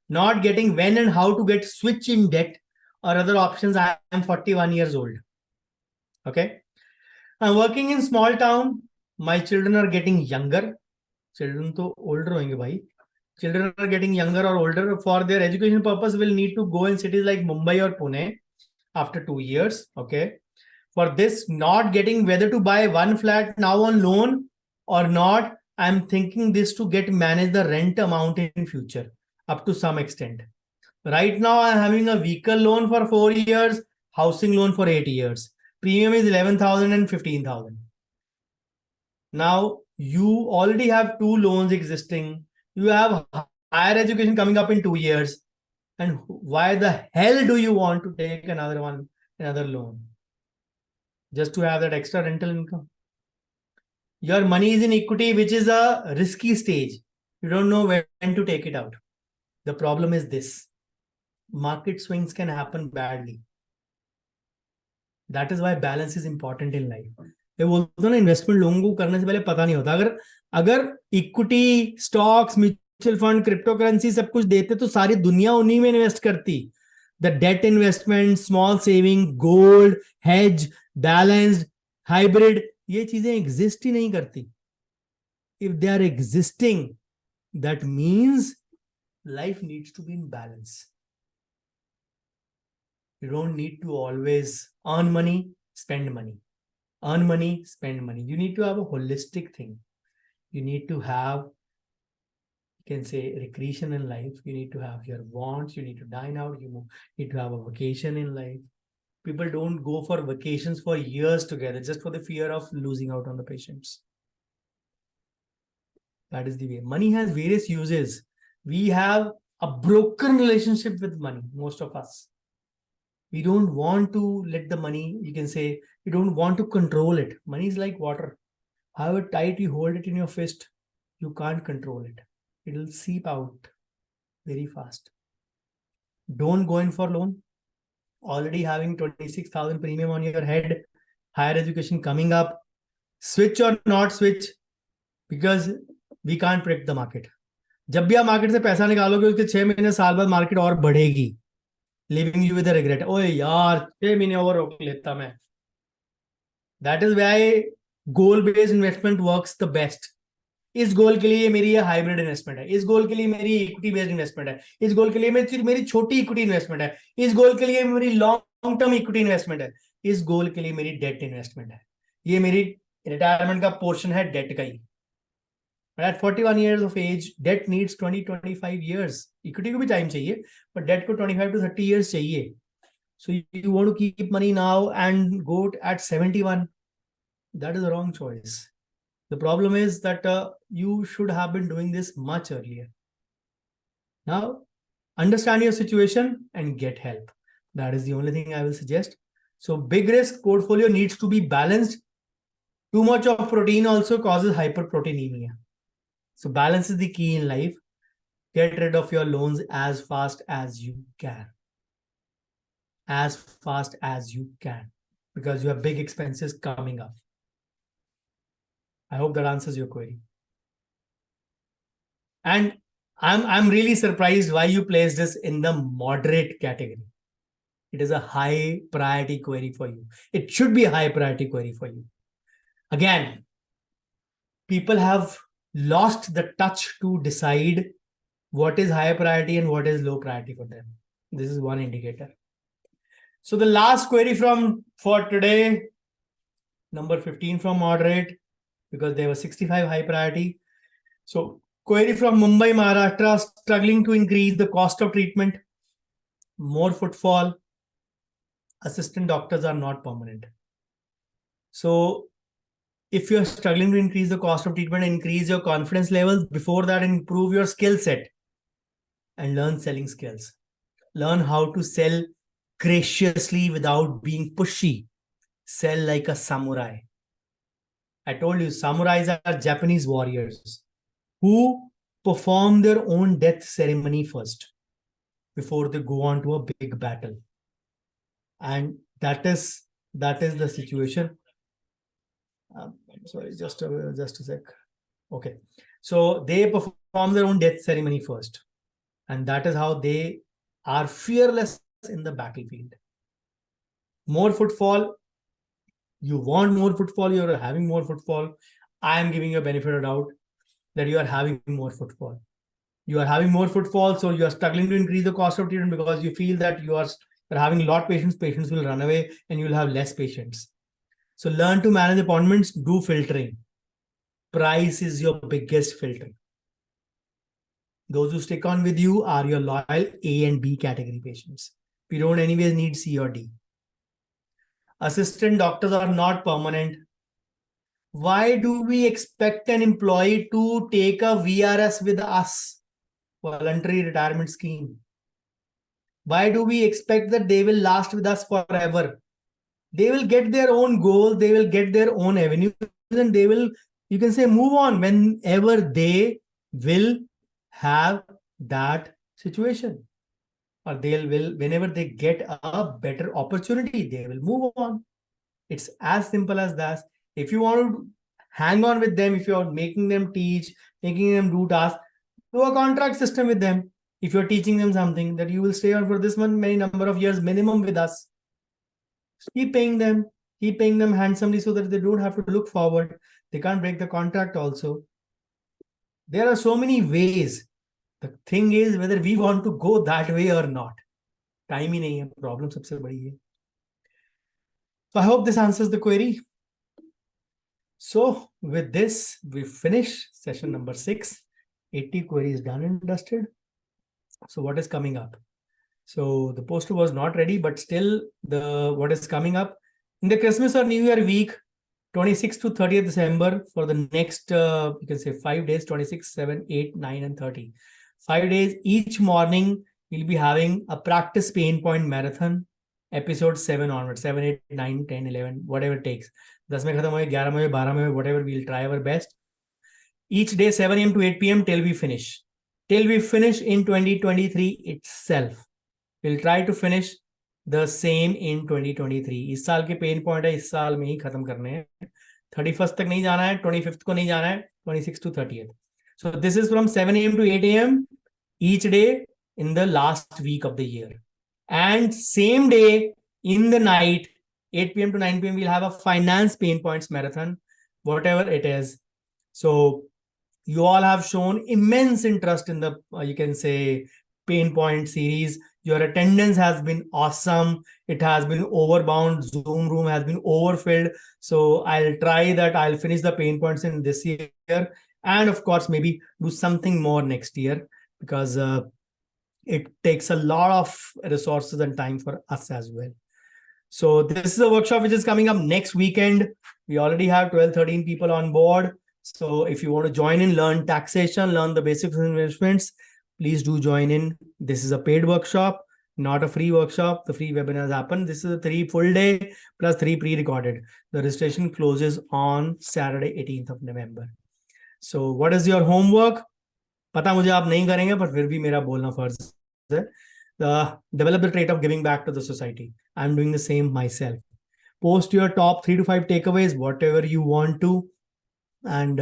Not getting when and how to get switch in debt or other options. I am 41 years old. Okay. I'm working in small town. My children are getting younger. Children to older hoenge bhai. Children are getting younger or older. For their education purpose, will need to go in cities like Mumbai or Pune after 2 years. Okay. For this, not getting whether to buy one flat now on loan or not, I'm thinking this to get manage the rent amount in future up to some extent. Right now, I'm having a vehicle loan for 4 years, housing loan for 8 years. Premium is 11,000 and 15,000. Now, you already have 2 loans existing. You have higher education coming up in 2 years. And why the hell do you want to take another loan? Just to have that extra rental income. Your money is in equity, which is a risky stage. You don't know when to take it out. The problem is this. Market swings can happen badly. That is why balance is important in life. ये बोलते हैं ना, investment लोगों को करने से पहले पता नहीं होता. अगर equity, stocks, mutual fund, crypto currency सब कुछ देते तो सारी दुनिया उन्हीं में इन्वेस्ट करती. The debt investment, small saving, gold, hedge, balanced, hybrid, ये चीजें exist ही नहीं करती. If they are existing, that means life needs to be in balance. You don't need to always earn money, spend money. Earn money, spend money. You need to have a holistic thing. You need to have, you can say, recreation in life. You need to have your wants. You need to dine out. You need to have a vacation in life. People don't go for vacations for years together just for the fear of losing out on the patients. That is the way. Money has various uses. We have a broken relationship with money, most of us. We don't want to let the money, you can say, you don't want to control it. Money is like water. However tight you hold it in your fist, you can't control it. it will seep out very fast. Don't go in for loan. Already having 26,000 premium on your head, higher education coming up. Switch or not switch, because we can't predict the market. जब भी आप market से पैसा निकालोगे उसके 6 महीने साल बाद मार्केट और बढ़ेगी, लिविंग यू विद रिग्रेट, ओए यार 6 महीने और रोक लेता मैं. That is why goal based investment works the best. इस गोल के लिए मेरी ये हाइब्रिड इन्वेस्टमेंट है, इस गोल के लिए मेरी इक्विटी बेस्ड इन्वेस्टमेंट है, इस गोल के लिए मेरी छोटी इक्विटी इन्वेस्टमेंट है, इस गोल के लिए मेरी लॉन्ग टर्म इक्विटी इन्वेस्टमेंट है, इस गोल के लिए मेरी डेट इन्वेस्टमेंट है. ये मेरी रिटायरमेंट का पोर्शन है डेट का ही. At 41 years of age, debt needs 20-25 years. Equity को भी टाइम चाहिए, but debt को 25 to 30 years चाहिए. So you want to keep money now and go at 71. That is the wrong choice. The problem is that you should have been doing this much earlier. Now, understand your situation and get help. That is the only thing I will suggest. So big risk portfolio needs to be balanced. Too much of protein also causes hyperproteinemia. So balance is the key in life. Get rid of your loans as fast as you can. As fast as you can. Because you have big expenses coming up. I hope that answers your query. And I'm really surprised why you placed this in the moderate category. It is a high priority query for you. It should be a high priority query for you. Again, people have lost the touch to decide what is high priority and what is low priority for them. This is one indicator. So the last query for today, number 15 from moderate, because there was 65 high priority. So query from Mumbai, Maharashtra, struggling to increase the cost of treatment, more footfall, assistant doctors are not permanent. So if you're struggling to increase the cost of treatment, increase your confidence levels. Before that, improve your skill set and learn selling skills. Learn how to sell graciously without being pushy. Sell like a samurai. I told you, samurais are Japanese warriors who perform their own death ceremony first before they go on to a big battle. And that is the situation. Sorry, just a sec. Okay. So they perform their own death ceremony first. And that is how they are fearless in the battlefield. More footfall. You want more footfall. You're having more footfall. I am giving you a benefit of doubt that you are having more footfall. You are having more footfall. So you are struggling to increase the cost of treatment because you feel that you're having a lot of patients. Patients will run away and you'll have less patients. So learn to manage appointments, do filtering. Price is your biggest filter. Those who stick on with you are your loyal A and B category patients. We don't anyways need C or D. Assistant doctors are not permanent. Why do we expect an employee to take a VRS with us? Voluntary retirement scheme. Why do we expect that they will last with us forever? They will get their own goals, they will get their own avenues, and they will, you can say, move on whenever they will have that situation. Or whenever they get a better opportunity, they will move on. It's as simple as that. If you want to hang on with them, if you're making them teach, making them do tasks, do a contract system with them. If you're teaching them something, that you will stay on for this many number of years minimum with us. Keep paying them handsomely so that they don't have to look forward. They can't break the contract also. There are so many ways. The thing is whether we want to go that way or not. Time ही नहीं है, problem सबसे बड़ी है. So I hope this answers the query. So with this, we finish session number 6. 80 queries done and dusted. So what is coming up? So the poster was not ready, but still what is coming up in the Christmas or New Year week, 26th to 30th December, for the next, you can say 5 days, 26, 7, 8, 9, and 30. 5 days, each morning, we'll be having a practice pain point marathon, episode 7 onwards, 7, 8, 9, 10, 11, whatever it takes. 10 mein khatam hoye, 11 mein hoye, 12 mein hoye, whatever, we'll try our best. Each day, 7 a.m. to 8 p.m. till we finish. till we finish in 2023 itself. We'll try to finish the same in 2023. इस साल के pain point है, इस साल में ही खत्म करने हैं. 31st तक नहीं जाना है, 25th को नहीं जाना है, 26th to 30th. So this is from 7 a.m. to 8 a.m. each day in the last week of the year. And same day in the night, 8 p.m. to 9 p.m. we'll have a finance pain points marathon, whatever it is. So you all have shown immense interest in the you can say pain point series. Your attendance has been awesome. It has been overbound. Zoom room has been overfilled. So I'll try that. I'll finish the pain points in this year, and of course maybe do something more next year, because it takes a lot of resources and time for us as well. So this is a workshop which is coming up next weekend. We already have 12-13 people on board. So if you want to join in, learn taxation, learn the basics of investments, please do join in. This is a paid workshop, not a free workshop. The free webinars happen. This is a 3 full day plus 3 pre-recorded. The registration closes on Saturday, 18th of November. So what is your homework? पता मुझे आप नहीं करेंगे, पर फिर भी मेरा बोलना फर्ज है. Develop the trait of giving back to the society. I'm doing the same myself. Post your top 3 to 5 takeaways, whatever you want to, and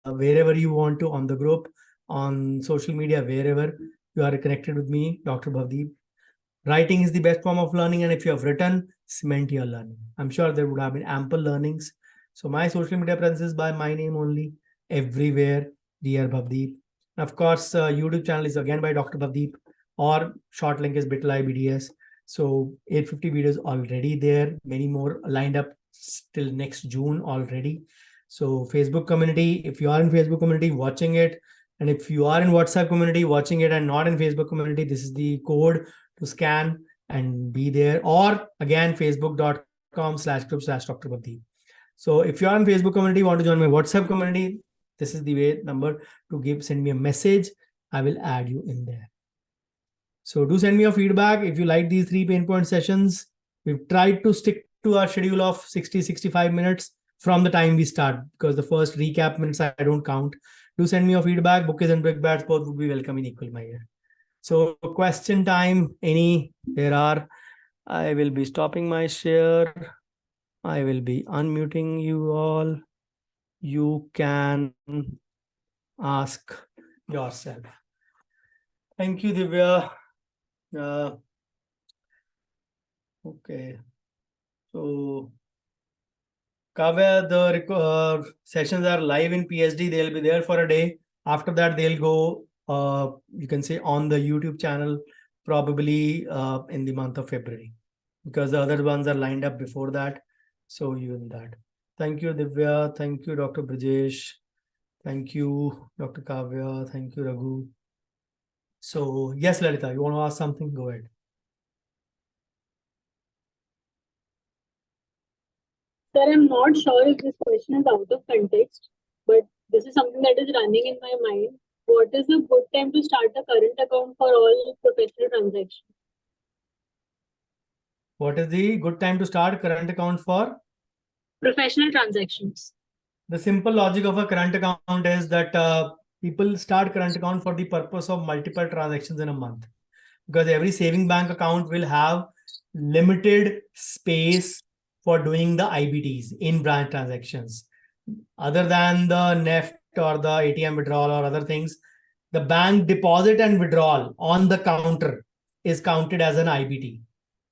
wherever you want to, on the group, on social media, wherever you are connected with me, Dr. Bhavdeep. Writing is the best form of learning, and if you have written, cement your learning. I'm sure there would have been ample learnings. So my social media presence is by my name only, everywhere, dear Bhavdeep. Of course, YouTube channel is again by Dr. Bhavdeep, or short link is bit.ly BDS. So 850 videos already there, many more lined up till next June already. So Facebook community, if you are in Facebook community watching it, and if you are in WhatsApp community watching it and not in Facebook community, this is the code to scan and be there. Or again, facebook.com/group/Dr. Bhavdeep. So if you are in Facebook community, want to join my WhatsApp community, this is the way number to send me a message. I will add you in there. So do send me your feedback. If you like these 3 pain point sessions, we've tried to stick to our schedule of 60-65 minutes from the time we start, because the first recap minutes I don't count. Do send me your feedback. Bouquets and brickbats both would be welcome in equal measure. So question time, there are. I will be stopping my share. I will be unmuting you all. You can ask yourself. Thank you, Divya. Okay. So Kavya, the sessions are live in PSD. They'll be there for a day. After that, they'll go, you can say, on the YouTube channel, probably in the month of February, because the other ones are lined up before that. So even that. Thank you, Divya. Thank you, Dr. Brajesh. Thank you, Dr. Kavya. Thank you, Raghu. So yes, Lalita, you want to ask something? Go ahead. Sir, I'm not sure if this question is out of context, but this is something that is running in my mind. What is a good time to start a current account for all professional transactions? What is the good time to start current account for? Professional transactions. The simple logic of a current account is that people start current account for the purpose of multiple transactions in a month, because every saving bank account will have limited space for doing the IBTs, in branch transactions. Other than the NEFT or the ATM withdrawal or other things, the bank deposit and withdrawal on the counter is counted as an IBT,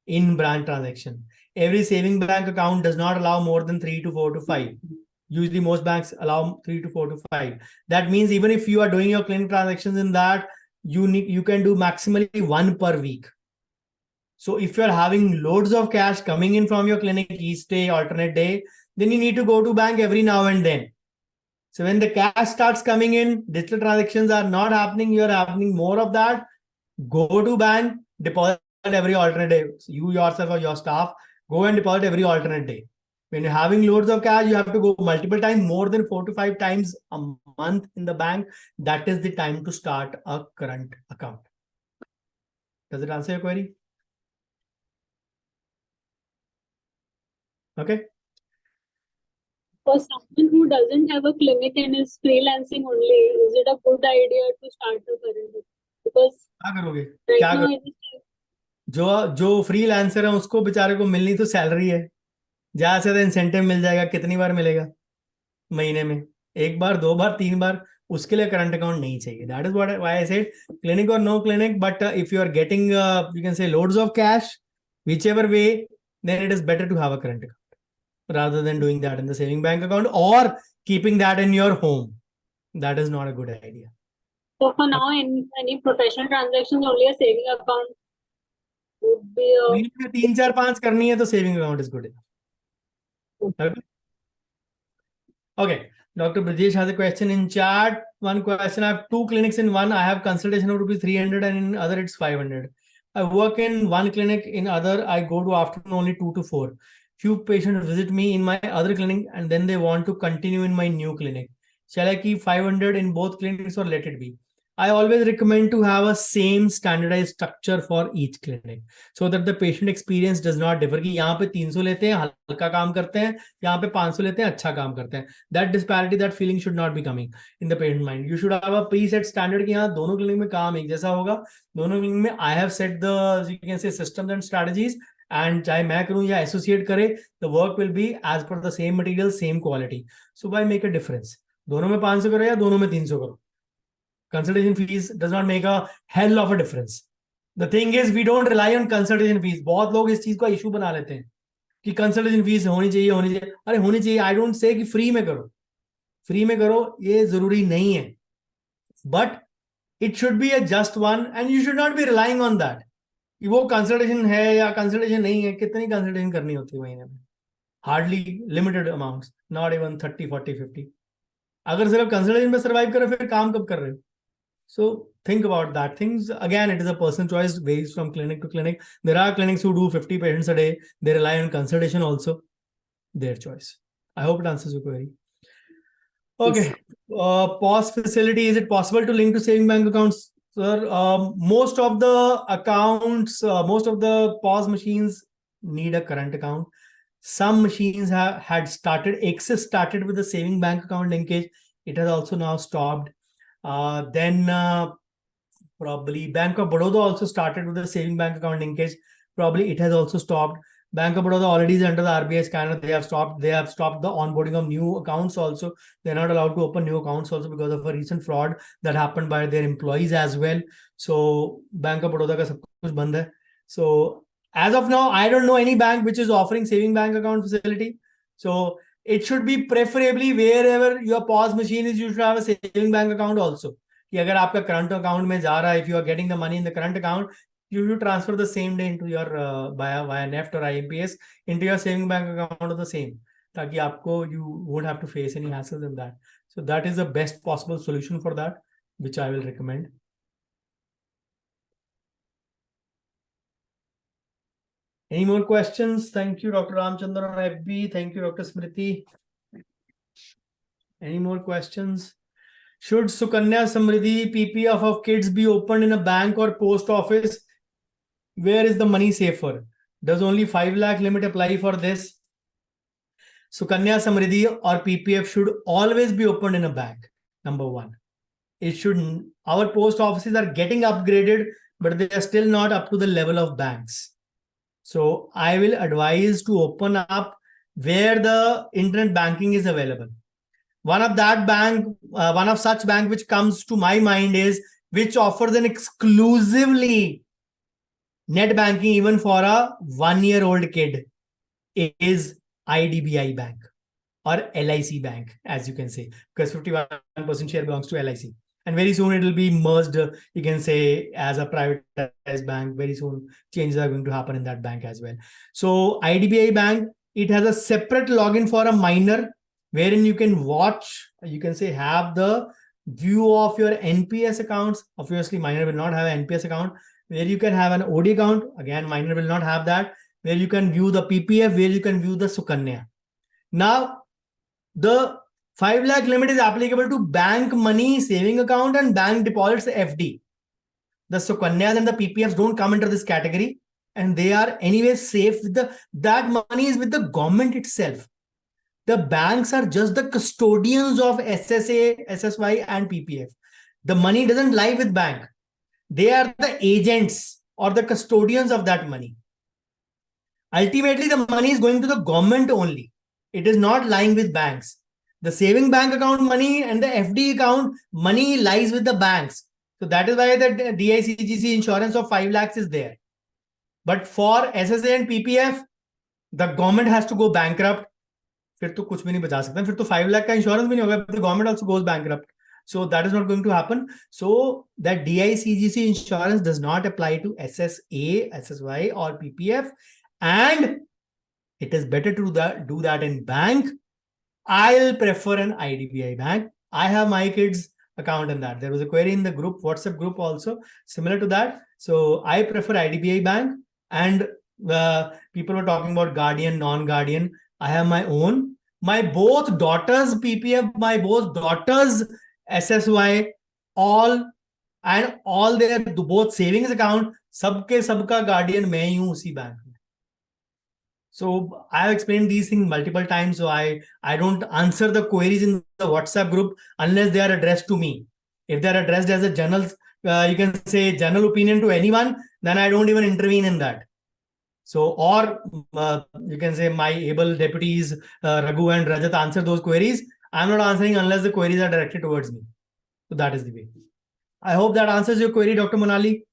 in branch transaction. Every saving bank account does not allow more than 3 to 4 to 5. Usually most banks allow 3 to 4 to 5. That means even if you are doing your clinic transactions in that, you can do maximally 1 per week. So if you're having loads of cash coming in from your clinic each day, alternate day, then you need to go to bank every now and then. So when the cash starts coming in, digital transactions are not happening, you're happening more of that, go to bank, deposit every alternate day. So you yourself or your staff, go and deposit every alternate day. When you're having loads of cash, you have to go multiple times, more than 4 to 5 times a month in the bank. That is the time to start a current account. Does it answer your query? Okay. For someone who doesn't have a clinic and is freelancing only, is it a good idea to start a current account? Because क्या करोगे? right क्या now करोगे? I just जो जो freelancer है उसको बेचारे को मिलनी तो सैलरी है, ज्यादा से ज्यादा इंसेंटिव मिल जाएगा, कितनी बार मिलेगा महीने में? एक बार, दो बार, तीन बार? उसके लिए करंट अकाउंट नहीं चाहिए. That is what why I said clinic और no clinic, but if you are getting you can say loads of cash, whichever way, then it is better to have a current account rather than doing that in the saving bank account or keeping that in your home. That is not a good idea. so for now in any professional transactions only a saving account would be a महीने में 3 4 5 करनी है तो saving account is good enough. Okay. Dr. Brajesh has a question in chat. One question. I have two clinics in one. I have consultation of rupees 300 and in other it's 500. I work in one clinic, in other I go to afternoon only 2 to 4. Few patients visit me in my other clinic and then they want to continue in my new clinic. Shall I keep 500 in both clinics or let it be? I always recommend to have a same standardized structure for each clinic so that the patient experience does not differ. कि यहाँ पे 300 लेते हैं हल्का काम करते हैं, यहाँ पे 500 लेते हैं अच्छा काम करते हैं. That disparity, that feeling should not be coming in the patient mind. You should have a preset standard कि यहाँ दोनों क्लिनिक में काम एक जैसा होगा. दोनों क्लिनिक में I have set the, you can say, systems and strategies, and चाहे मैं करूँ या एसोसिएट करे, the work will be as per the same material, same quality. So why make a difference? दोनों में 500 करो या दोनों में 300 करो. Consultation fees does not make a hell of a difference. The thing is, we don't rely on consultation fees. बहुत लोग इस चीज को इशू बना लेते हैं कि कंसल्टेशन फीस होनी चाहिए, होनी चाहिए. अरे होनी चाहिए. आई डोंट से कि फ्री में करो, फ्री में करो, ये जरूरी नहीं है, but it should be a just one and you should not be relying on that कि वो कंसल्टेशन है या कंसल्टेशन नहीं है. कितनी कंसल्टेशन करनी होती है महीने में? Hardly, limited amounts, not even 30 40 50. अगर सिर्फ कंसल्टेशन पे सर्वाइव करो फिर काम कब कर रहे हो? So think about that. Things, again, it is a personal choice, varies from clinic to clinic. There are clinics who do 50 patients a day. They rely on consultation also. Their choice. I hope it answers your query. Okay. POS facility, is it possible to link to saving bank accounts? Sir, most of the accounts, most of the POS machines need a current account. Some machines had started, Axis started with the saving bank account linkage. It has also now stopped. Then probably Bank of Baroda also started with the saving bank account linkage. Probably it has also stopped. Bank of Baroda already is under the RBI scanner. They have stopped. They have stopped the onboarding of new accounts also. They're not allowed to open new accounts also because of a recent fraud that happened by their employees as well. So Bank of Baroda ka sab kuch band hai. So as of now, I don't know any bank which is offering saving bank account facility. So it should be preferably wherever your POS machine is, you should have a saving bank account also. कि अगर आपका current account में जा रहा है, if you are getting the money in the current account, you should transfer the same day into your via NEFT or IMPS into your saving bank account of the same, ताकि आपको you won't have to face any hassles in that. So that is the best possible solution for that, which I will recommend. Any more questions? Thank you, Dr. Ramchandra or FB. Thank you, Dr. Smriti. Any more questions? Should Sukanya Samriddhi PPF of kids be opened in a bank or post office? Where is the money safer? Does only 5 lakh limit apply for this? Sukanya Samriddhi or PPF should always be opened in a bank. Number one, it should. Our post offices are getting upgraded, but they are still not up to the level of banks. So I will advise to open up where the internet banking is available. One of such bank which comes to my mind is which offers an exclusively net banking even for a 1-year-old kid is IDBI Bank or LIC Bank, as you can say, because 51% share belongs to LIC. And very soon it will be merged, you can say, as a privatized bank. Very soon changes are going to happen in that bank as well. So IDBI Bank, it has a separate login for a minor, wherein you can watch, you can say, have the view of your NPS accounts. Obviously, minor will not have an NPS account. Where you can have an OD account. Again, minor will not have that. Where you can view the PPF, where you can view the Sukanya. Now, the 5 lakh limit is applicable to bank money, saving account, and bank deposits, FD. The Sukanyas and the PPFs don't come into this category, and they are anyway safe with that money is with the government itself. The banks are just the custodians of SSA, SSY, and PPF. The money doesn't lie with bank. They are the agents or the custodians of that money. Ultimately, the money is going to the government only. It is not lying with banks. The saving bank account money and the FD account money lies with the banks. So that is why the DICGC insurance of 5 lakhs is there. But for SSA and PPF, the government has to go bankrupt. फिर तो कुछ भी नहीं बचा सकते, फिर तो 5 लाख का इंश्योरेंस भी नहीं होगा, the government also goes bankrupt. So that is not going to happen. So that DICGC insurance does not apply to SSA, SSY or PPF, and it is better to do that in bank. I'll prefer an IDBI bank. I have my kids' account in that. There was a query in the group, WhatsApp group also similar to that. So I prefer IDBI bank, and people were talking about guardian, non-guardian. I have my own. My both daughters PPF, my both daughters SSY, all and all their both savings account, सबके सबका guardian मैं ही हूँ उसी bank में. So I have explained these things multiple times. So I don't answer the queries in the WhatsApp group unless they are addressed to me. If they are addressed as a general, you can say general opinion to anyone, then I don't even intervene in that. So, or you can say my able deputies, Raghu and Rajat, answer those queries. I'm not answering unless the queries are directed towards me. So that is the way. I hope that answers your query, Dr. Monali.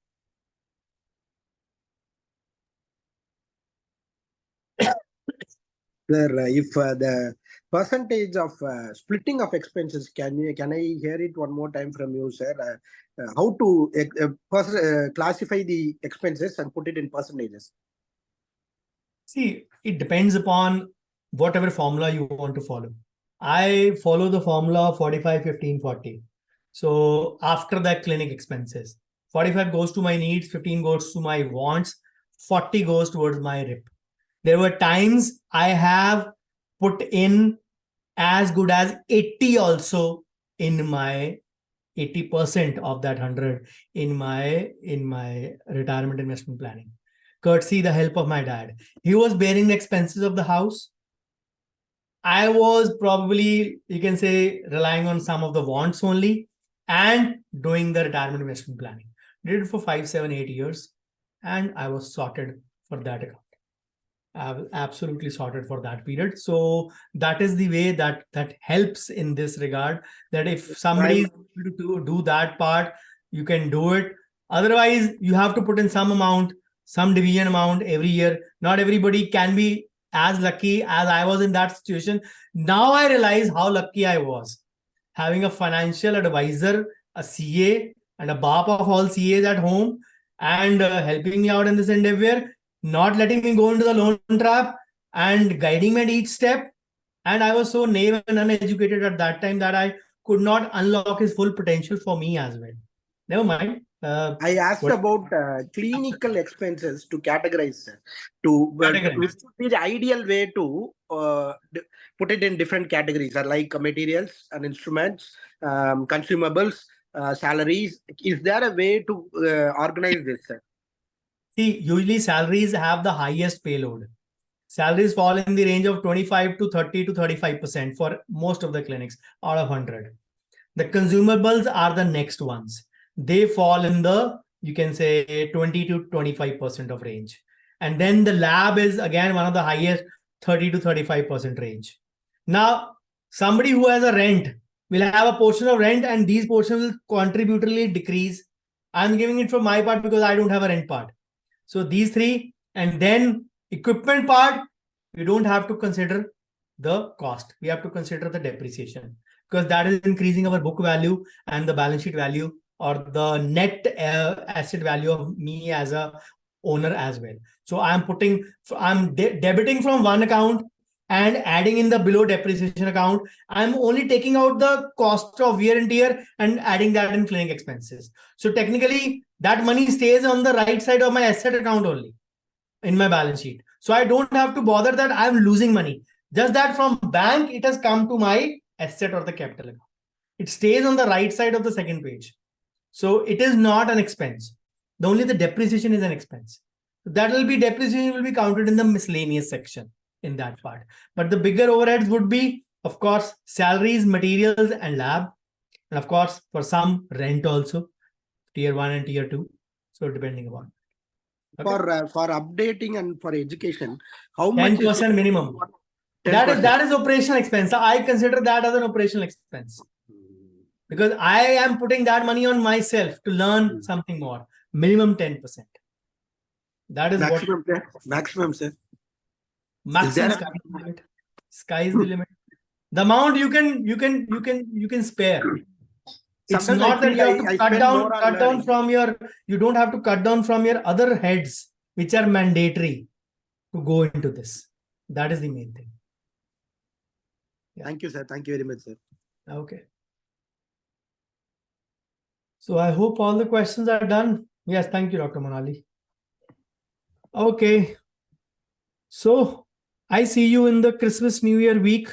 Sir, if the percentage of splitting of expenses, can I hear it one more time from you, sir? How to classify the expenses and put it in percentages? See, it depends upon whatever formula you want to follow. I follow the formula 45, 15, 40. So after that, clinic expenses, 45 goes to my needs, 15 goes to my wants, 40 goes towards my RIP. There were times I have put in as good as 80 also in my 80% of that 100 in my retirement investment planning. Courtesy the help of my dad. He was bearing the expenses of the house. I was probably, you can say, relying on some of the wants only and doing the retirement investment planning. Did it for 5, 7, 8 years, and I was sorted for that account. I was absolutely sorted for that period. So that is the way that helps in this regard, that if somebody is able to do that part, you can do it. Otherwise, you have to put in some amount, some division amount every year. Not everybody can be as lucky as I was in that situation. Now I realize how lucky I was having a financial advisor, a CA, and a BAP of all CAs at home, and helping me out in this endeavor, not letting me go into the loan trap and guiding me at each step. And I was so naive and uneducated at that time that I could not unlock his full potential for me as well. Never mind. I asked about clinical expenses to categorize, which would be the ideal way to put it in different categories, like materials and instruments, consumables, salaries. Is there a way to organize this, sir? See, usually salaries have the highest payload. Salaries fall in the range of 25 to 30 to 35% for most of the clinics out of 100. The consumables are the next ones. They fall in the, you can say, 20 to 25% of range. And then the lab is again one of the highest, 30 to 35% range. Now, somebody who has a rent will have a portion of rent, and these portions will contributorily decrease. I'm giving it from my part because I don't have a rent part. So these three, and then equipment part, we don't have to consider the cost. We have to consider the depreciation, because that is increasing our book value and the balance sheet value, or the net asset value of me as a owner as well. So I'm debiting from one account and adding in the below depreciation account. I'm only taking out the cost of wear and tear and adding that in clinic expenses. So technically that money stays on the right side of my asset account only in my balance sheet. So I don't have to bother that I'm losing money. Just that from bank, it has come to my asset or the capital account. It stays on the right side of the second page. So it is not an expense. Only the depreciation is an expense. That will be depreciation will be counted in the miscellaneous section. in that part. But the bigger overheads would be, of course, salaries, materials, and lab. And of course, for some, rent also, tier 1 and tier 2. So depending upon. Okay. For updating and for education, how much 10% minimum. 10%. That is operational expense. I consider that as an operational expense. Because I am putting that money on myself to learn something more. Minimum 10%. That is Maximum, sir. Maximum, sir. Maximum sky is the limit. Sky is the limit. The amount you can spare. It's Sometimes not that you have to cut down from your, you don't have to cut down from your other heads, which are mandatory to go into this. That is the main thing. Yeah. Thank you, sir. Thank you very much, sir. Okay. So I hope all the questions are done. Yes, thank you, Dr. Manali. Okay. So I see you in the Christmas New Year week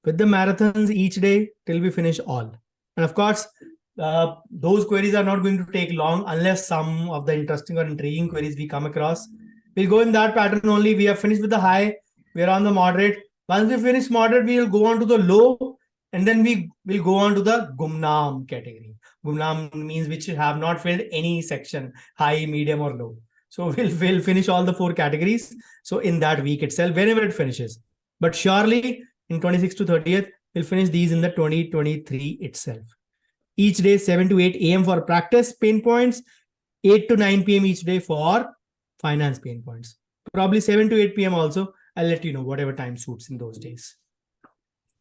with the marathons each day till we finish all. And of course, those queries are not going to take long unless some of the interesting or intriguing queries we come across. We'll go in that pattern only. We have finished with the high. We're on the moderate. Once we finish moderate, we'll go on to the low. And then we will go on to the Gumnam category. Gumnam means which have not filled any section, high, medium, or low. So we'll finish all the 4 categories. So in that week itself, whenever it finishes. But surely in 26th to 30th, we'll finish these in the 2023 itself. Each day, 7 to 8 a.m. for practice pain points, 8 to 9 p.m. each day for finance pain points. Probably 7 to 8 p.m. also. I'll let you know whatever time suits in those days.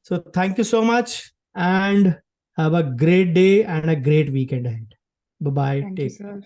So thank you so much and have a great day and a great weekend ahead. Bye-bye. Thank you, sir.